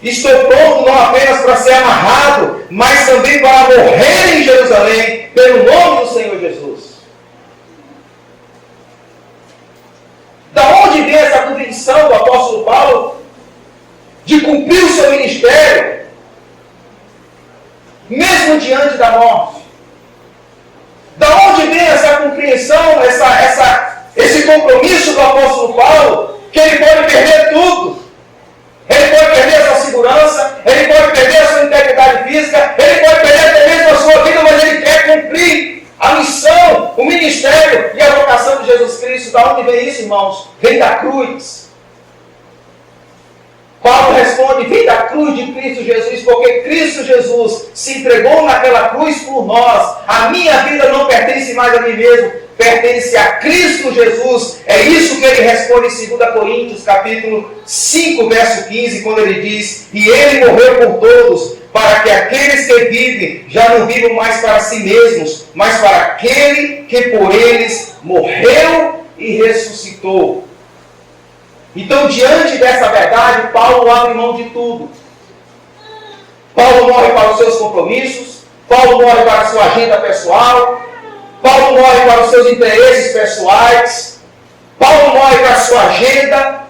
Speaker 8: Estou pronto não apenas para ser amarrado, mas também para morrer em Jerusalém, pelo nome do Senhor Jesus. Da onde vem essa convicção do apóstolo Paulo de cumprir o seu ministério, mesmo diante da morte? Da onde vem essa compreensão, esse compromisso do apóstolo Paulo, que ele pode perder tudo? Ele pode perder a sua segurança, ele pode perder a sua integridade física, ele pode perder até mesmo a sua vida, mas ele quer cumprir a missão, o ministério e a vocação de Jesus Cristo. Da onde vem isso, irmãos? Vem da cruz. Paulo responde: vem da cruz de Cristo Jesus, porque Cristo Jesus se entregou naquela cruz por nós. A minha vida não pertence mais a mim mesmo, pertence a Cristo Jesus. É isso que ele responde em 2 Coríntios, capítulo 5, verso 15, quando ele diz: e ele morreu por todos, para que aqueles que vivem já não vivam mais para si mesmos, mas para aquele que por eles morreu e ressuscitou. Então, diante dessa verdade, Paulo abre mão de tudo. Paulo morre para os seus compromissos, Paulo morre para a sua agenda pessoal, Paulo morre para os seus interesses pessoais, Paulo morre para a sua agenda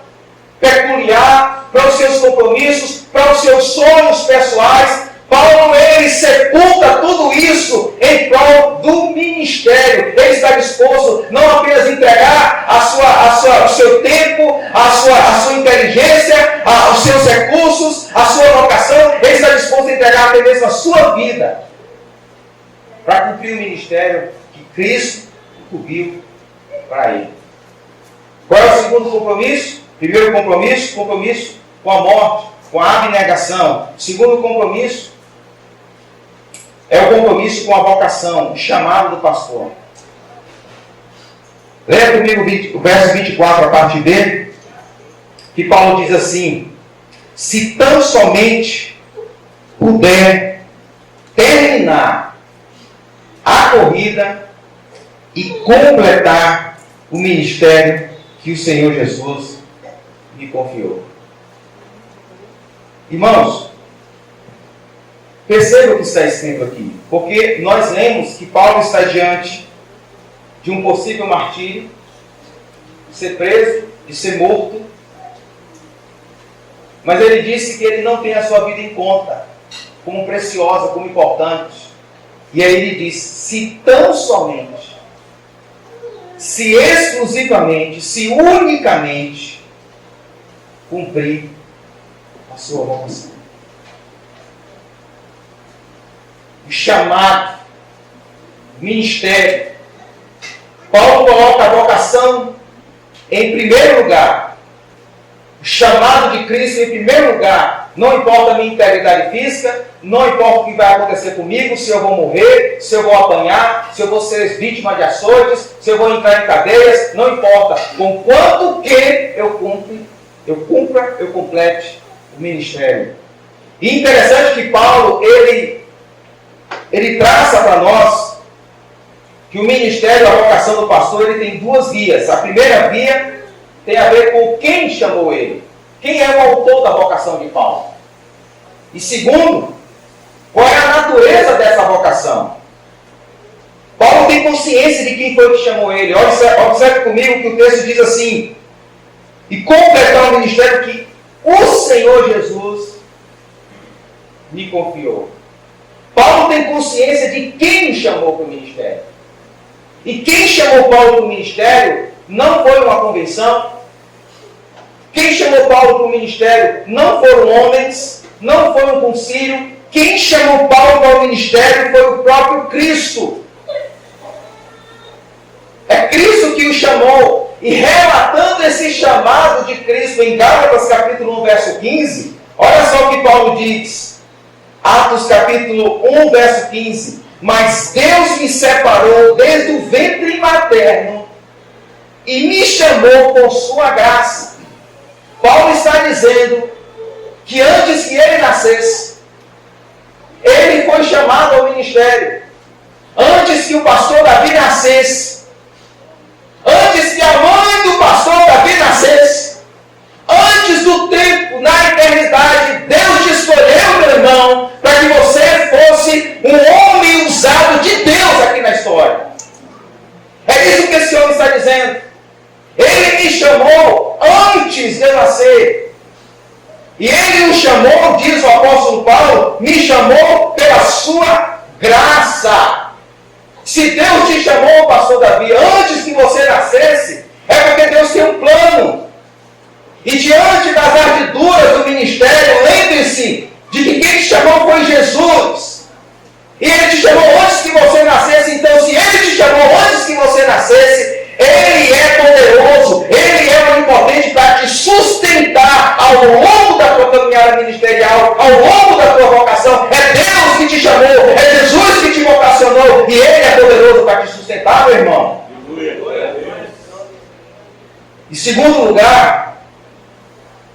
Speaker 8: peculiar, para os seus compromissos, para os seus sonhos pessoais. Paulo, ele sepulta tudo isso em prol do ministério. Ele está disposto não apenas a entregar o seu tempo, a sua inteligência, os seus recursos, a sua vocação, ele está disposto a entregar até mesmo a sua vida para cumprir o ministério que Cristo incumbiu para ele. Qual é o segundo compromisso? Primeiro compromisso com a morte, com a abnegação. Segundo compromisso é o compromisso com a vocação, o chamado do pastor. Leia comigo o verso 24, a parte B, que Paulo diz assim: se tão somente puder terminar a corrida e completar o ministério que o Senhor Jesus me confiou. Irmãos, perceba o que está escrito aqui, porque nós lemos que Paulo está diante de um possível martírio, de ser preso, de ser morto, mas ele disse que ele não tem a sua vida em conta, como preciosa, como importante. E aí ele diz: se tão somente, se exclusivamente, se unicamente cumprir a sua vocação. O chamado, o ministério. Paulo coloca a vocação em primeiro lugar. O chamado de Cristo em primeiro lugar. Não importa a minha integridade física, não importa o que vai acontecer comigo, se eu vou morrer, se eu vou apanhar, se eu vou ser vítima de açoites, se eu vou entrar em cadeias, não importa. Conquanto que eu complete o ministério. E interessante que Paulo, ele traça para nós que o ministério, a vocação do pastor, ele tem duas vias. A primeira via tem a ver com quem chamou ele. Quem é o autor da vocação de Paulo? E segundo, qual é a natureza dessa vocação? Paulo tem consciência de quem foi que chamou ele. Observe comigo que o texto diz assim: e completar o ministério que o Senhor Jesus me confiou. Paulo tem consciência de quem o chamou para o ministério. E quem chamou Paulo para o ministério não foi uma convenção. Quem chamou Paulo para o ministério não foram homens, não foi um concílio. Quem chamou Paulo para o ministério foi o próprio Cristo. É Cristo que o chamou. E relatando esse chamado de Cristo em Gálatas capítulo 1, verso 15, olha só o que Paulo diz. Atos capítulo 1, verso 15. Mas Deus me separou desde o ventre materno e me chamou com sua graça. Paulo está dizendo que antes que ele nascesse, ele foi chamado ao ministério. Antes que o pastor Davi nascesse, antes que a mãe do pastor Davi nascesse, antes do tempo, na eternidade, Deus dizendo: Ele me chamou antes de eu nascer. E Ele o chamou, diz o apóstolo Paulo, me chamou pela sua graça. Se Deus te chamou, pastor Davi, antes que você nascesse, é porque Deus tem um plano. E diante das ardiduras do ministério, lembre-se de que quem te chamou foi Jesus. E Ele te chamou antes que você nascesse. Então, se Ele te chamou antes que você nascesse, Ele é poderoso, Ele é onipotente para te sustentar ao longo da tua caminhada ministerial, ao longo da tua vocação. É Deus que te chamou, é Jesus que te vocacionou, e Ele é poderoso para te sustentar, meu irmão. Em segundo lugar,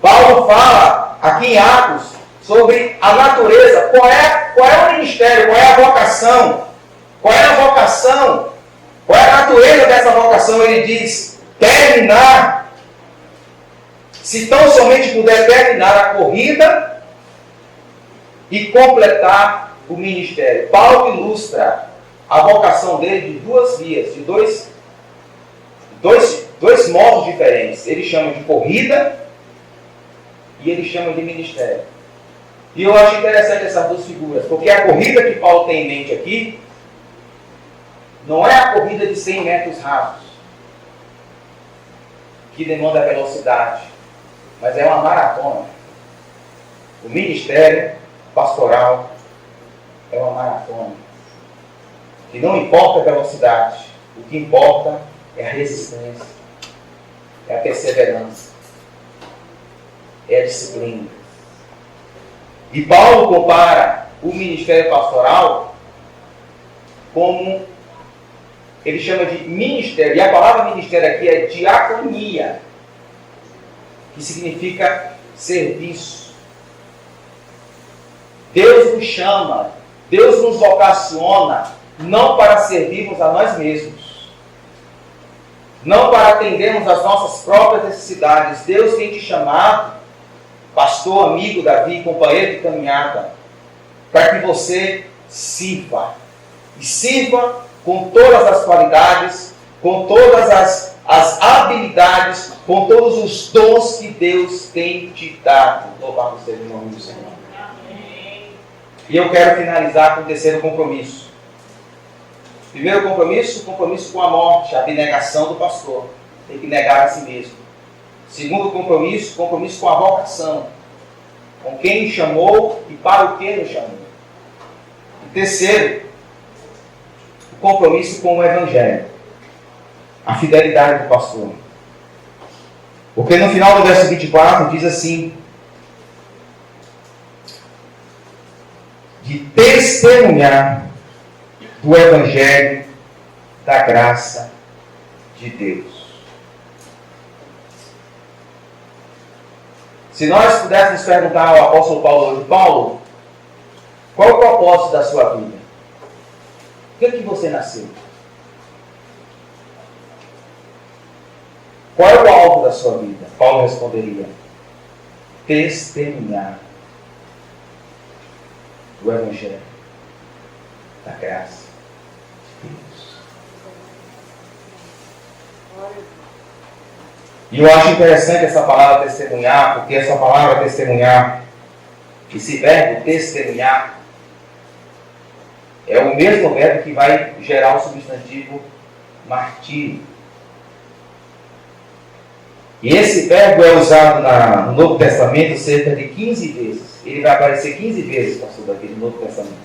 Speaker 8: Paulo fala aqui em Atos sobre a natureza. Qual é o ministério? Qual é a vocação? Qual é a vocação? Qual é a natureza dessa vocação? Ele diz: terminar, se tão somente puder terminar a corrida e completar o ministério. Paulo ilustra a vocação dele de duas vias, de dois modos diferentes. Ele chama de corrida e ele chama de ministério. E eu acho interessante essas duas figuras, porque a corrida que Paulo tem em mente aqui não é a corrida de 100 metros rasos, que demanda velocidade, mas é uma maratona. O ministério pastoral é uma maratona, que não importa a velocidade, o que importa é a resistência, é a perseverança, é a disciplina. E Paulo compara o ministério pastoral como ele chama de ministério, e a palavra ministério aqui é diaconia, que significa serviço. Deus nos chama, Deus nos vocaciona, não para servirmos a nós mesmos, não para atendermos às nossas próprias necessidades. Deus tem te chamado, pastor, amigo, Davi, companheiro de caminhada, para que você sirva, e sirva com todas as qualidades, com todas as habilidades, com todos os dons que Deus tem te dado. Louvado seja o nome do Senhor. E eu quero finalizar com o terceiro compromisso. Primeiro compromisso, compromisso com a morte, a abnegação do pastor. Tem que negar a si mesmo. Segundo compromisso, compromisso com a vocação. Com quem chamou e para o que nos chamou. E terceiro, o compromisso com o Evangelho. A fidelidade do pastor. Porque no final do verso 24 diz assim: de testemunhar do Evangelho da graça de Deus. Se nós pudéssemos perguntar ao apóstolo Paulo hoje: Paulo, qual é o propósito da sua vida? Por que você nasceu? Qual é o alvo da sua vida? Paulo responderia: testemunhar do Evangelho da graça de Deus. E eu acho interessante essa palavra testemunhar, porque essa palavra testemunhar, esse verbo testemunhar, é o mesmo verbo que vai gerar o substantivo martírio. E esse verbo é usado no Novo Testamento cerca de 15 vezes. Ele vai aparecer 15 vezes, pastor, daqui no Novo Testamento.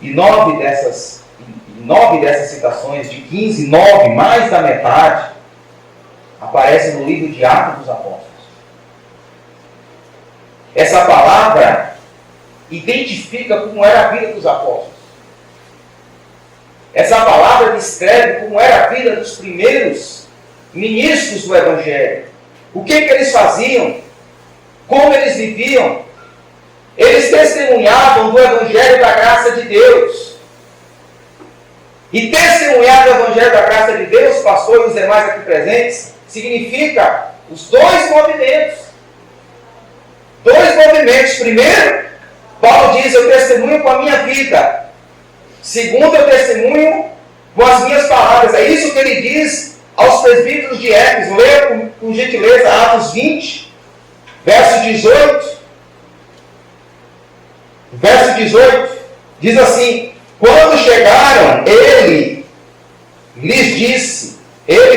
Speaker 8: E 9 dessas citações, de 15, 9, mais da metade, aparecem no livro de Atos dos Apóstolos. Essa palavra identifica como era a vida dos apóstolos. Essa palavra descreve como era a vida dos primeiros ministros do Evangelho. O que eles faziam? Como eles viviam? Eles testemunhavam do Evangelho da graça de Deus. E testemunhar do Evangelho da graça de Deus, pastor e os demais aqui presentes, significa os dois movimentos. Dois movimentos. Primeiro, Paulo diz: eu testemunho com a minha vida. Segundo, eu testemunho com as minhas palavras. É isso que ele diz aos presbíteros de Éfeso. Leia por gentileza Atos 20, verso 18. Verso 18 diz assim: quando chegaram,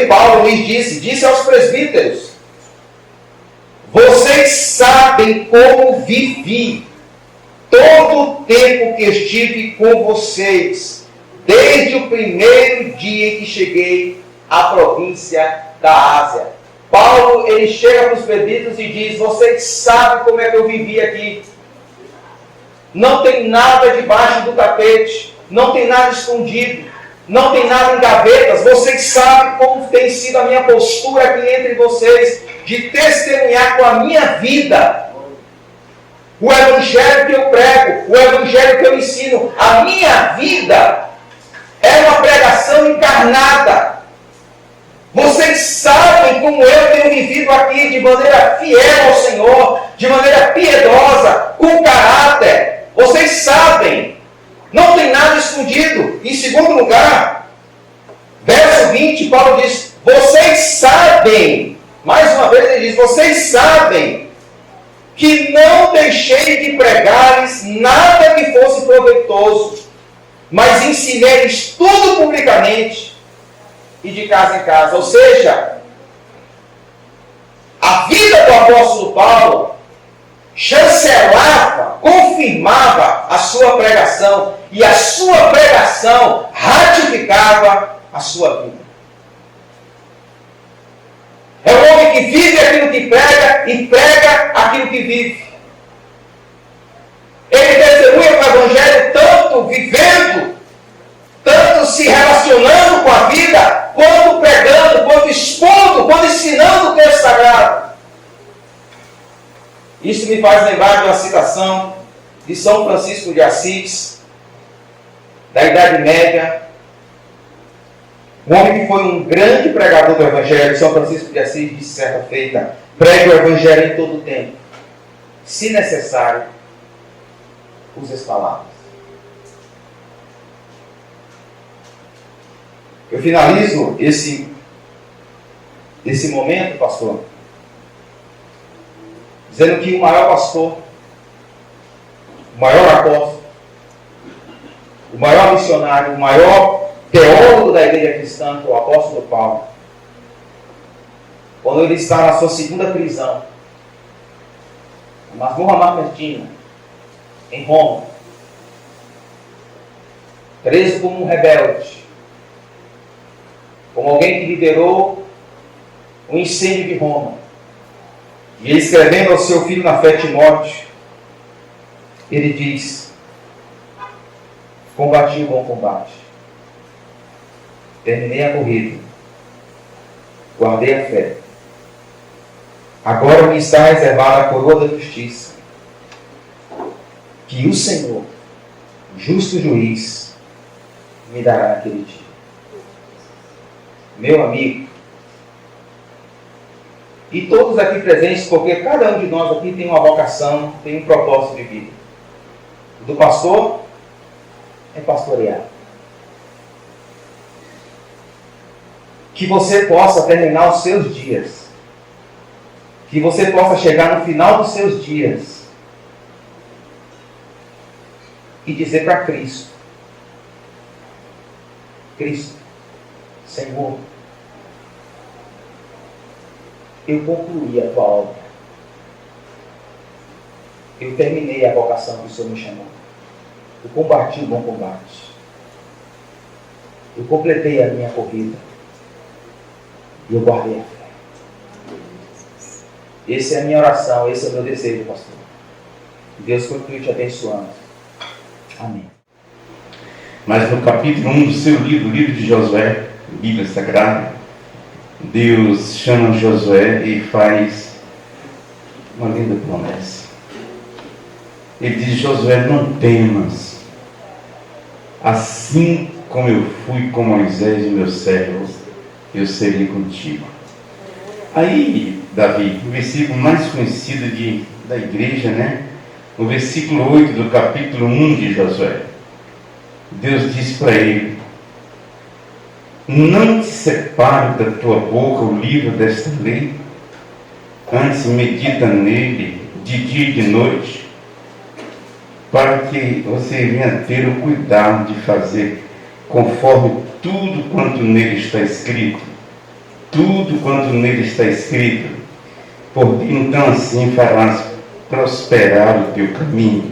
Speaker 8: Paulo lhes disse aos presbíteros: vocês sabem como vivi todo o tempo que estive com vocês, desde o primeiro dia em que cheguei à província da Ásia. Paulo, ele chega para os presbíteros e diz: vocês sabem como é que eu vivi aqui. Não tem nada debaixo do tapete, não tem nada escondido, não tem nada em gavetas. Vocês sabem como tem sido a minha postura aqui entre vocês, de testemunhar com a minha vida o evangelho que eu prego, o evangelho que eu ensino. A minha vida é uma pregação encarnada. Vocês sabem como eu tenho vivido aqui de maneira fiel ao Senhor, de maneira piedosa, com caráter. Vocês sabem, não tem nada escondido. Em segundo lugar, verso 20, Paulo diz: vocês sabem, mais uma vez ele diz, vocês sabem que não deixei de pregar-lhes nada que fosse proveitoso, mas ensinei-lhes tudo publicamente e de casa em casa. Ou seja, a vida do apóstolo Paulo chancelava, confirmava a sua pregação, e a sua pregação ratificava a sua vida. É um homem que vive aquilo que prega e prega aquilo que vive. Ele testemunha com o evangelho tanto vivendo, tanto se relacionando com a vida, quanto pregando, quanto expondo, quanto ensinando o texto sagrado. Isso me faz lembrar de uma citação de São Francisco de Assis, da Idade Média, um homem que foi um grande pregador do Evangelho. São Francisco de Assis disse certa feita: pregue o Evangelho em todo o tempo, se necessário, use as palavras. Eu finalizo esse momento, pastor, dizendo que o maior pastor, o maior apóstolo, o maior missionário, o maior teólogo da igreja cristã, o apóstolo Paulo, quando ele está na sua segunda prisão, na masmorra mamertina, em Roma, preso como um rebelde, como alguém que liderou o incêndio de Roma, e ele escrevendo ao seu filho na fé, Timóteo, ele diz: combati o bom combate, terminei a corrida, guardei a fé, agora me está reservada a coroa da justiça, que o Senhor, justo juiz, me dará naquele dia. Meu amigo, e todos aqui presentes, porque cada um de nós aqui tem uma vocação, tem um propósito de vida. O do pastor é pastorear. Que você possa terminar os seus dias, que você possa chegar no final dos seus dias e dizer para Cristo: Cristo, Senhor, eu concluí a tua obra, eu terminei a vocação que o Senhor me chamou, eu combati o bom combate, eu completei a minha corrida e eu guardei a fé. Essa é a minha oração, esse é o meu desejo, pastor. Que Deus continue te abençoando. Amém.
Speaker 9: Mas no capítulo 1 do seu livro, o livro de Josué, Bíblia Sagrada, Deus chama Josué e faz uma linda promessa. Ele diz: Josué, não temas, assim como eu fui com Moisés, o meu servo, eu serei contigo. Aí, Davi, o versículo mais conhecido da igreja, né? O versículo 8 do capítulo 1 de Josué. Deus diz para ele: não te separe da tua boca o livro desta lei, antes medita nele de dia e de noite, para que você venha ter o cuidado de fazer conforme tudo quanto nele está escrito. Tudo quanto nele está escrito. Porque então assim farás prosperar o teu caminho.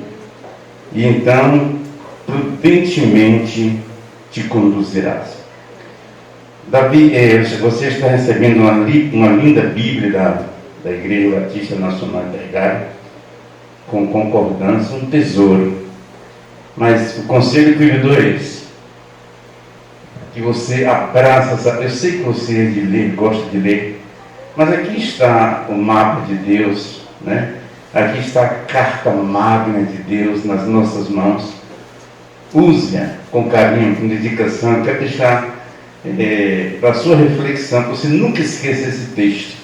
Speaker 9: E então prudentemente te conduzirás. Davi, você está recebendo uma linda Bíblia da Igreja Batista Nacional Intergário, com concordância, um tesouro. Mas o conselho que eu lhe dou é esse: que você abraça, eu sei que você é de ler, gosta de ler, mas aqui está o mapa de Deus, né? Aqui está a carta magna de Deus nas nossas mãos. Use-a com carinho, com dedicação. Eu quero deixar para a sua reflexão, que você nunca esqueça esse texto.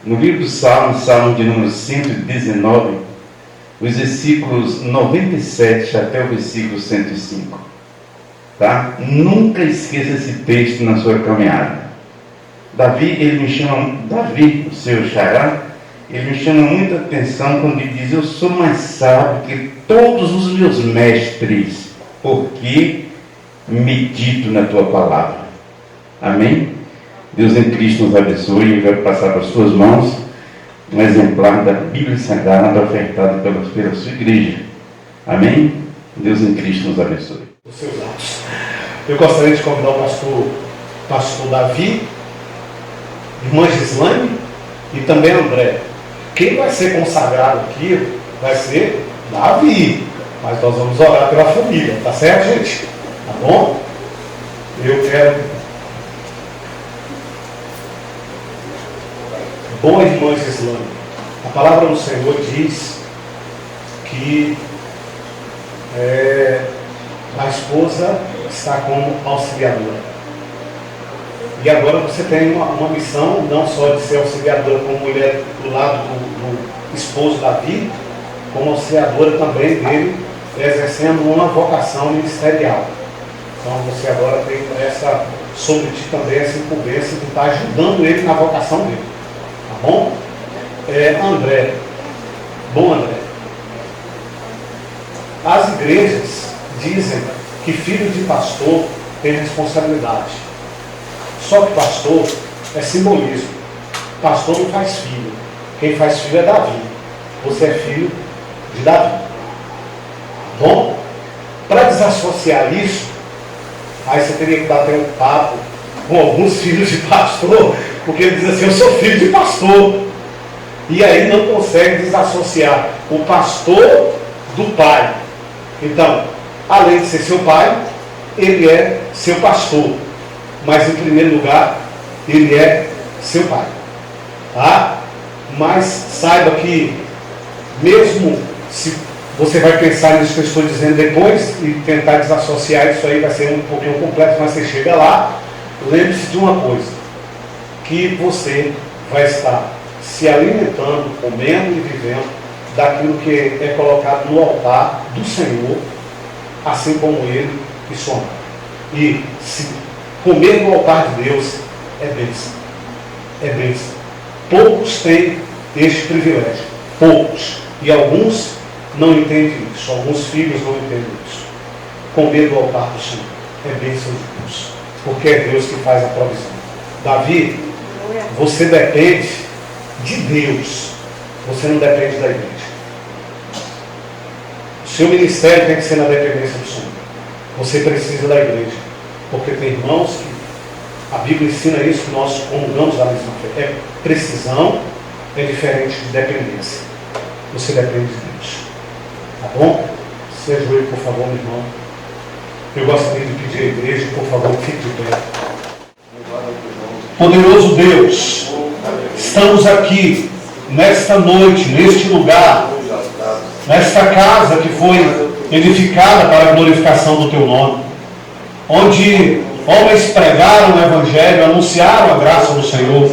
Speaker 9: No livro do Salmo de número 119, os versículos 97 até o versículo 105. Tá? Nunca esqueça esse texto na sua caminhada. Davi, ele me chama, Davi, o seu xará, ele me chama muita atenção quando ele diz: eu sou mais sábio que todos os meus mestres, porque medito na tua palavra. Amém? Deus em Cristo nos abençoe. Eu quero passar para as suas mãos um exemplar da Bíblia Sagrada ofertada pela sua igreja. Amém? Deus em Cristo nos abençoe.
Speaker 10: Os seus atos. Eu gostaria de convidar o pastor Davi, irmã Gislaine e também André. Quem vai ser consagrado aqui vai ser Davi, mas nós vamos orar pela família, tá certo, gente? Tá bom? Eu quero. Boa irmã Gislaine, a palavra do Senhor diz que a esposa está como auxiliadora. E agora você tem uma missão, não só de ser auxiliadora como mulher do lado do esposo Davi, como auxiliadora também dele, exercendo uma vocação ministerial. Então você agora tem sobre ti também essa incumbência de estar ajudando ele na vocação dele. Tá bom? André. Bom, André. As igrejas dizem que filho de pastor tem responsabilidade. Só que pastor é simbolismo. Pastor não faz filho. Quem faz filho é Davi. Você é filho de Davi. Bom, para desassociar isso, aí você teria que bater um papo com alguns filhos de pastor, porque ele diz assim: eu sou filho de pastor. E aí não consegue desassociar o pastor do pai. Então, além de ser seu pai, ele é seu pastor. Mas em primeiro lugar, ele é seu pai. Tá? Mas saiba que, mesmo se você vai pensar nisso que eu estou dizendo depois e tentar desassociar isso aí, vai ser um pouquinho complexo, mas você chega lá, lembre-se de uma coisa: que você vai estar se alimentando, comendo e vivendo daquilo que é colocado no altar do Senhor, assim como ele e sua mãe. E se comer no altar de Deus é bênção. É bênção. Poucos têm este privilégio. Poucos. E alguns não entendem isso. Alguns filhos não entendem isso. Comer no altar do Senhor é bênção de Deus. Porque é Deus que faz a provisão. Davi, você depende de Deus. Você não depende da igreja. O seu ministério tem que ser na dependência do Senhor. Você precisa da igreja. Porque tem irmãos que a Bíblia ensina isso, que nós comungamos da mesma fé. É precisão, é diferente de dependência. Você depende de Deus. Tá bom? Se ajoelhe, por favor, meu irmão. Eu gostaria de pedir à igreja, por favor, fique de pé. Poderoso Deus, estamos aqui nesta noite, neste lugar, nesta casa que foi edificada para a glorificação do Teu nome, onde homens pregaram o Evangelho, anunciaram a graça do Senhor,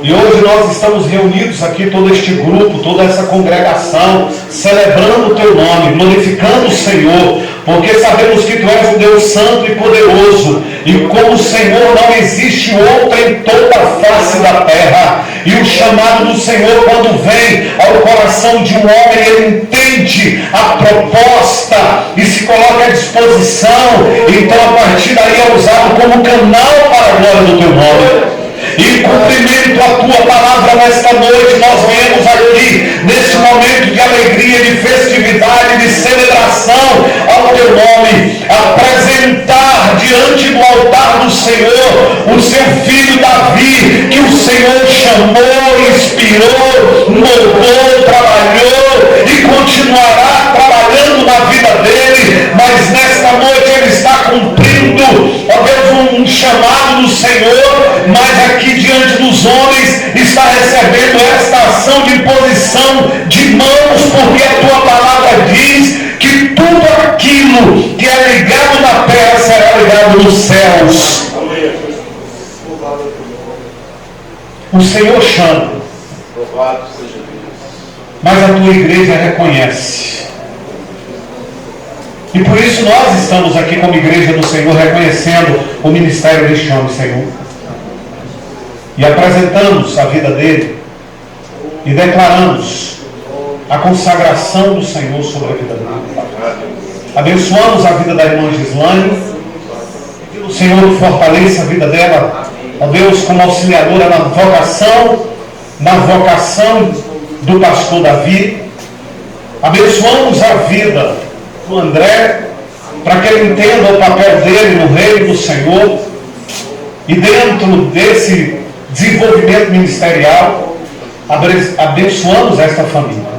Speaker 10: E hoje nós estamos reunidos aqui, todo este grupo, toda essa congregação, celebrando o Teu nome, glorificando o Senhor, porque sabemos que Tu és um Deus santo e poderoso, e como o Senhor não existe outro em toda a face da terra. E o chamado do Senhor, quando vem ao coração de um homem, ele entende a proposta e se coloca à disposição. Então, a partir daí é usado como canal para a glória do Teu nome. E em cumprimento a Tua palavra nesta noite, nós viemos aqui, nesse momento de alegria, de festividade, de celebração ao Teu nome, apresentar diante do altar do Senhor o Seu filho Davi, que o Senhor chamou, inspirou, moldou, trabalhou e continuará trabalhando na vida dele, mas nesta noite ele está cumprindo, ó Deus, um chamado do Senhor, mas aqui diante dos homens está recebendo esta ação de imposição de mãos, porque a Tua palavra diz que tudo aquilo que é ligado na terra será ligado nos céus. O Senhor chama, mas a Tua igreja reconhece. E por isso nós estamos aqui como igreja do Senhor, reconhecendo o ministério deste homem, Senhor. E apresentamos a vida dele e declaramos a consagração do Senhor sobre a vida dele. Abençoamos a vida da irmã Gislane, que o Senhor fortaleça a vida dela, ó Deus, como auxiliadora na vocação do pastor Davi. Abençoamos a vida do André, para que ele entenda o papel dele no reino do Senhor, e dentro desse desenvolvimento ministerial, abençoamos esta família.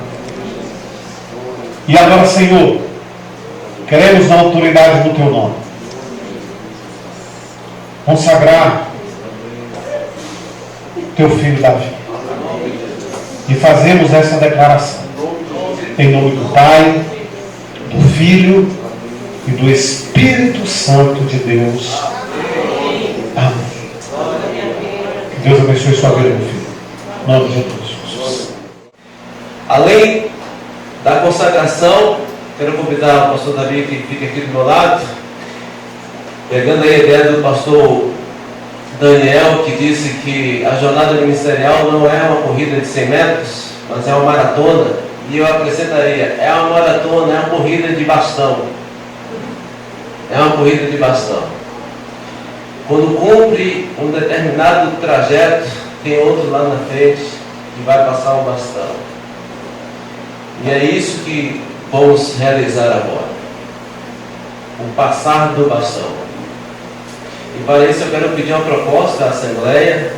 Speaker 10: E agora, Senhor, queremos na autoridade do Teu nome consagrar Teu filho Davi, e fazemos essa declaração em nome do Pai, do Filho e do Espírito Santo de Deus. Amém. Que Deus abençoe sua vida, meu filho. Em nome de Jesus.
Speaker 6: Além da consagração, quero convidar o pastor Davi, que fica aqui do meu lado, pegando aí a ideia do pastor Daniel, que disse que a jornada ministerial não é uma corrida de 100 metros, mas é uma maratona. E eu acrescentaria, é uma maratona, é uma corrida de bastão. É uma corrida de bastão. Quando cumpre um determinado trajeto, tem outro lá na frente que vai passar o bastão. E é isso que vamos realizar agora. O passar do bastão. E para isso eu quero pedir uma proposta à Assembleia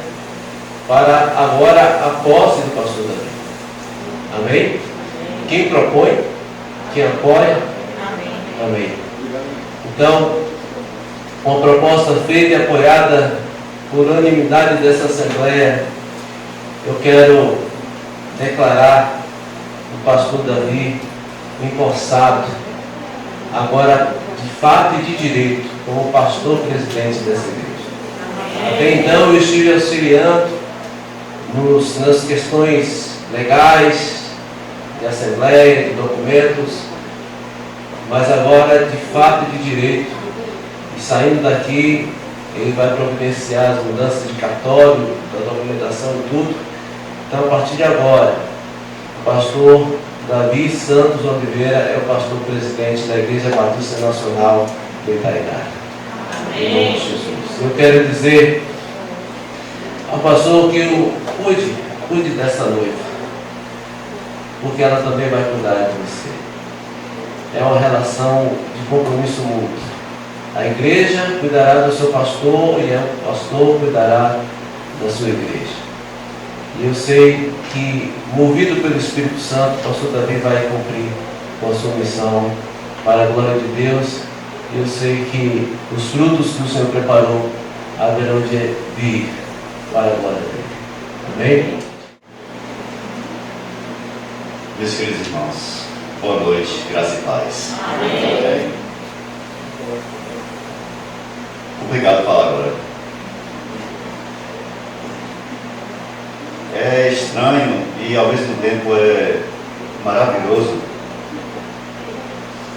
Speaker 6: para agora a posse do pastor Davi. Amém? Quem propõe? Quem apoia? Amém. Amém. Então, uma proposta feita e apoiada por unanimidade dessa Assembleia, eu quero declarar o pastor Davi empossado, agora de fato e de direito, como pastor presidente dessa igreja. Até então eu estive auxiliando nas questões legais, de assembleia, de documentos, mas agora de fato e de direito, e saindo daqui, ele vai providenciar as mudanças de cartório, da documentação e tudo. Então, a partir de agora, o pastor Davi Santos Oliveira é o pastor presidente da Igreja Batista Nacional do Itairá. Em nome de Jesus. Eu quero dizer ao pastor que eu cuide dessa noiva, porque ela também vai cuidar de você. É uma relação de compromisso mútuo. A igreja cuidará do seu pastor e o pastor cuidará da sua igreja. E eu sei que, movido pelo Espírito Santo, o pastor Davi vai cumprir com a sua missão para a glória de Deus. E eu sei que os frutos que o Senhor preparou haverão de vir para a glória dele. Amém?
Speaker 11: Meus queridos irmãos, boa noite, graça e paz.
Speaker 12: Amém.
Speaker 11: Obrigado pela agora. estranho e ao mesmo tempo é maravilhoso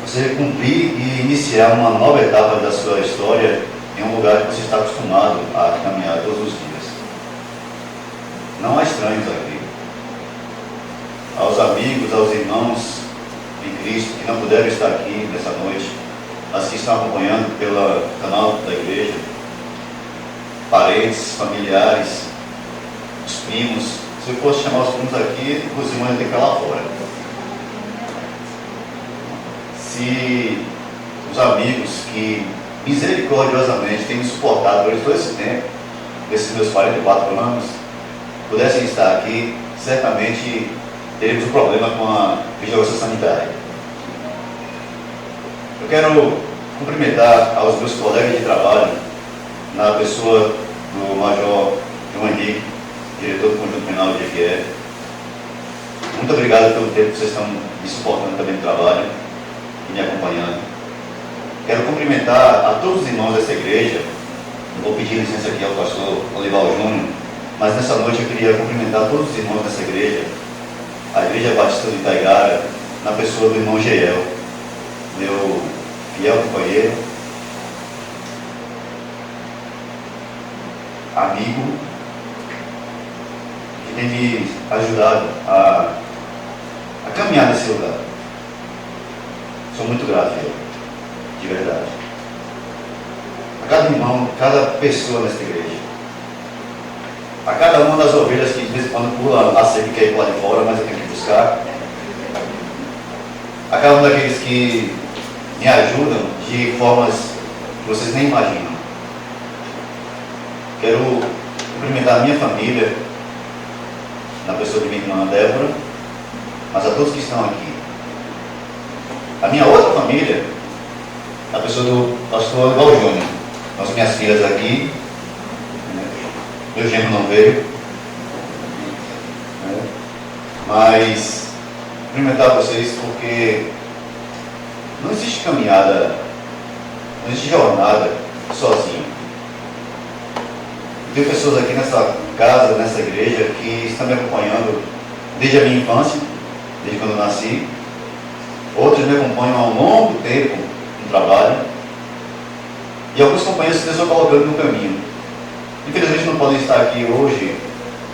Speaker 11: você cumprir e iniciar uma nova etapa da sua história em um lugar que você está acostumado a caminhar todos os dias. Não há estranhos aqui. Aos amigos, aos irmãos em Cristo que não puderam estar aqui nessa noite, as que estão acompanhando pelo canal da igreja, parentes, familiares, os primos. Se eu fosse chamar os primos aqui, os irmãos iam ter que ficar lá fora. Se os amigos que misericordiosamente têm me suportado durante todo esse tempo, esses meus 44 anos, pudessem estar aqui, certamente teremos um problema com a vigilância sanitária. Eu quero cumprimentar aos meus colegas de trabalho, na pessoa do Major João Henrique, diretor do Conjunto Penal de Jequié. Muito obrigado pelo tempo que vocês estão me suportando também no trabalho e me acompanhando. Quero cumprimentar a todos os irmãos dessa igreja. Eu vou pedir licença aqui ao pastor Olival Júnior, mas nessa noite eu queria cumprimentar todos os irmãos dessa igreja, a Igreja Batista do Itaigara, na pessoa do irmão Geel, meu fiel companheiro, amigo, que tem me ajudado a caminhar nesse lugar. Sou muito grato a ele, de verdade. A cada irmão, cada pessoa nesta igreja, a cada uma das ovelhas que de vez em quando pula a cerca e quer ir lá de fora, mas eu tenho que buscar, a cada um daqueles que me ajudam de formas que vocês nem imaginam. Quero cumprimentar a minha família, na pessoa de minha irmã Débora, mas a todos que estão aqui. A minha outra família, na pessoa do pastor Olival Júnior, as minhas filhas aqui, meu genro não veio, mas cumprimentar vocês porque não existe caminhada, não existe jornada sozinho. Tem pessoas aqui nessa casa, nessa igreja, que estão me acompanhando desde a minha infância, desde quando eu nasci. Outros me acompanham há um longo tempo no trabalho. E alguns companheiros que Deus vai colocando no caminho. Infelizmente não podem estar aqui hoje.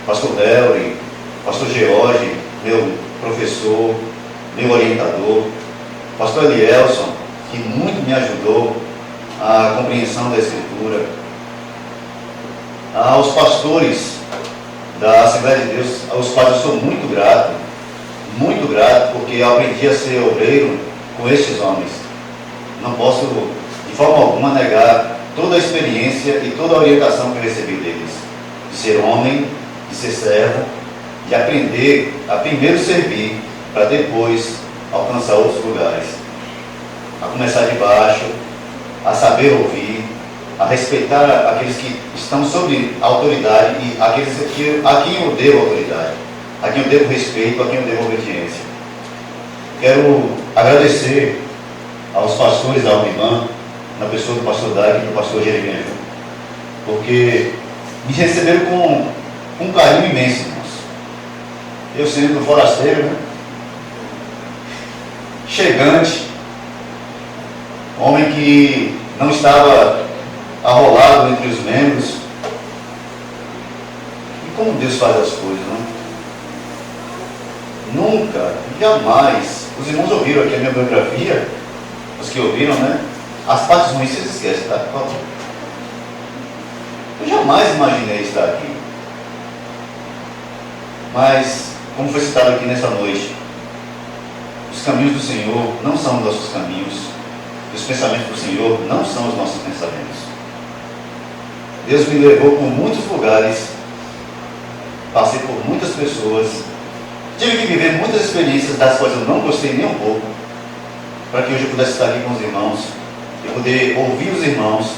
Speaker 11: Pastor Delry, Pastor George, meu professor, meu orientador. Pastor Elielson, que muito me ajudou a compreensão da Escritura. Aos pastores da Assembleia de Deus, aos quais eu sou muito grato, porque eu aprendi a ser obreiro com estes homens. Não posso, de forma alguma, negar toda a experiência e toda a orientação que eu recebi deles. De ser homem, de ser servo, de aprender a primeiro servir, para depois alcançar outros lugares. A começar de baixo, a saber ouvir, a respeitar aqueles que estão sob autoridade e aqueles a quem eu devo autoridade, a quem eu devo respeito, a quem eu devo obediência. Quero agradecer aos pastores da Unimã, na pessoa do pastor Dag e do pastor Jeremias, porque me receberam com um carinho imenso, irmãos. Eu sendo forasteiro, né? Chegante, homem que não estava arrolado entre os membros. E como Deus faz as coisas, não? Nunca, jamais. Os irmãos ouviram aqui a minha biografia, os que ouviram, né? As partes ruins vocês esquecem, tá? Eu jamais imaginei estar aqui. Mas, como foi citado aqui nessa noite, os caminhos do Senhor não são os nossos caminhos, os pensamentos do Senhor não são os nossos pensamentos. Deus me levou por muitos lugares, passei por muitas pessoas, tive que viver muitas experiências das quais eu não gostei nem um pouco, para que hoje eu pudesse estar aqui com os irmãos, e poder ouvir os irmãos,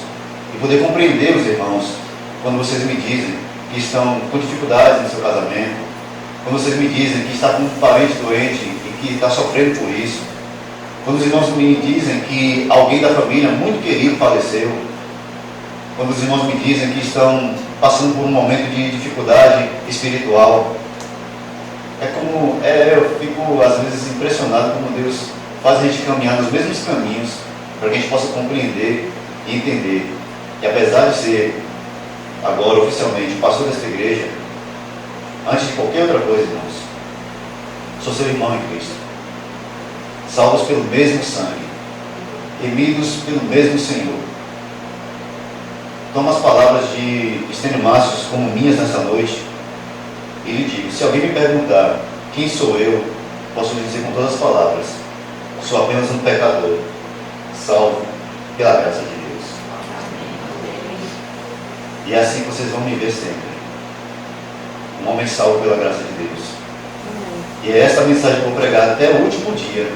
Speaker 11: e poder compreender os irmãos, quando vocês me dizem que estão com dificuldades no seu casamento, quando vocês me dizem que está com um parente doente e que está sofrendo por isso, quando os irmãos me dizem que alguém da família muito querido faleceu, quando os irmãos me dizem que estão passando por um momento de dificuldade espiritual, fico às vezes impressionado como Deus faz a gente caminhar nos mesmos caminhos para que a gente possa compreender e entender que, apesar de ser agora oficialmente pastor desta igreja, antes de qualquer outra coisa, irmãos, sou seu irmão em Cristo, salvos pelo mesmo sangue, remidos pelo mesmo Senhor. Tomo as palavras de Estênio Márcio como minhas nessa noite e lhe digo: se alguém me perguntar quem sou eu, posso lhe dizer com todas as palavras: sou apenas um pecador, salvo pela graça de Deus. E é assim que vocês vão me ver sempre, um homem salvo pela graça de Deus. E é essa mensagem que eu vou pregar até o último dia: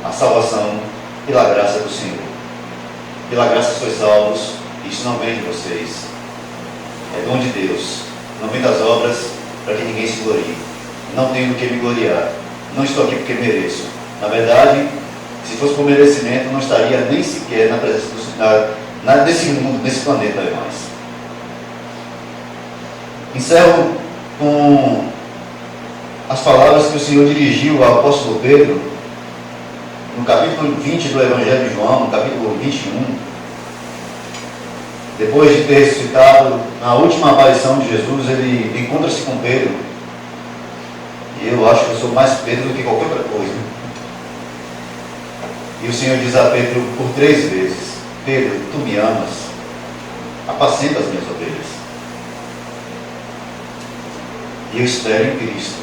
Speaker 11: a salvação pela graça do Senhor. Pela graça sois salvos. Isso não vem de vocês, é dom de Deus, não vem das obras para que ninguém se glorie. Não tenho do que me gloriar, não estou aqui porque mereço. Na verdade, se fosse por merecimento, não estaria nem sequer na presença desse mundo, desse planeta mais. Encerro com as palavras que o Senhor dirigiu ao apóstolo Pedro no capítulo 20 do Evangelho de João, no capítulo 21. Depois de ter ressuscitado, na última aparição de Jesus, ele encontra-se com Pedro. E eu acho que eu sou mais Pedro do que qualquer outra coisa. E o Senhor diz a Pedro por 3 vezes: Pedro, tu me amas, apacenta as minhas ovelhas. E eu espero em Cristo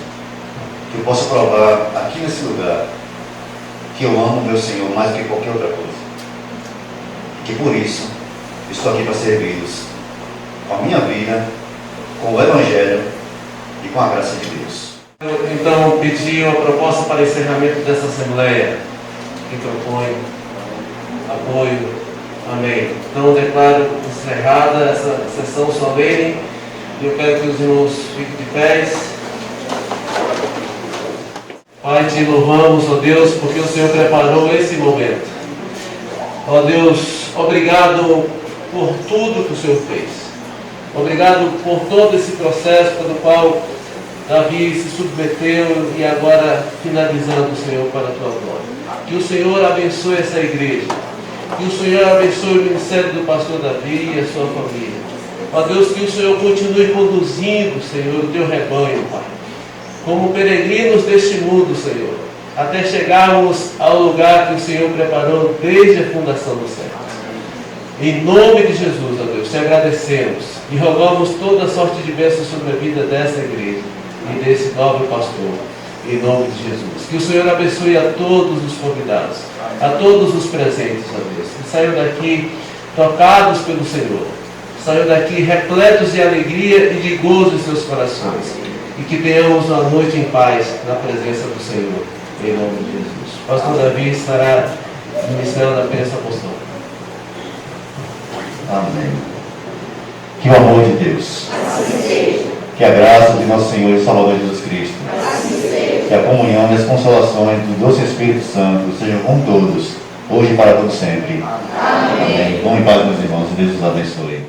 Speaker 11: que eu possa provar aqui nesse lugar que eu amo meu Senhor mais do que qualquer outra coisa. E que por isso estou aqui para servi-los com a minha vida, com o Evangelho e com a graça de Deus.
Speaker 12: Então, pedi uma proposta para encerramento dessa Assembleia. Que propõe apoio. Amém. Então, declaro encerrada essa sessão solene e eu quero que os irmãos fiquem de pés. Pai, te louvamos, ó Deus, porque o Senhor preparou esse momento. Ó Deus, obrigado por tudo que o Senhor fez. Obrigado por todo esse processo pelo qual Davi se submeteu e agora finalizando, Senhor, para a tua glória. Que o Senhor abençoe essa igreja. Que o Senhor abençoe o ministério do pastor Davi e a sua família. Ó Deus, que o Senhor continue conduzindo, Senhor, o teu rebanho, Pai, como peregrinos deste mundo, Senhor, até chegarmos ao lugar que o Senhor preparou desde a fundação do céu. Em nome de Jesus, ó Deus, te agradecemos e rogamos toda sorte de bênção sobre a vida dessa igreja e desse novo pastor, em nome de Jesus. Que o Senhor abençoe a todos os convidados, a todos os presentes, ó Deus, que saiam daqui tocados pelo Senhor, saiam daqui repletos de alegria e de gozo em seus corações, e que tenhamos uma noite em paz na presença do Senhor, em nome de Jesus. O pastor Davi estará ministrando a bênção apostólica.
Speaker 11: Amém. Que o amor de Deus, que a graça de nosso Senhor e Salvador Jesus Cristo, que a comunhão e as consolações do doce Espírito Santo sejam com todos, hoje e para todo sempre. Amém. Vão em paz, meus irmãos, e Deus os abençoe.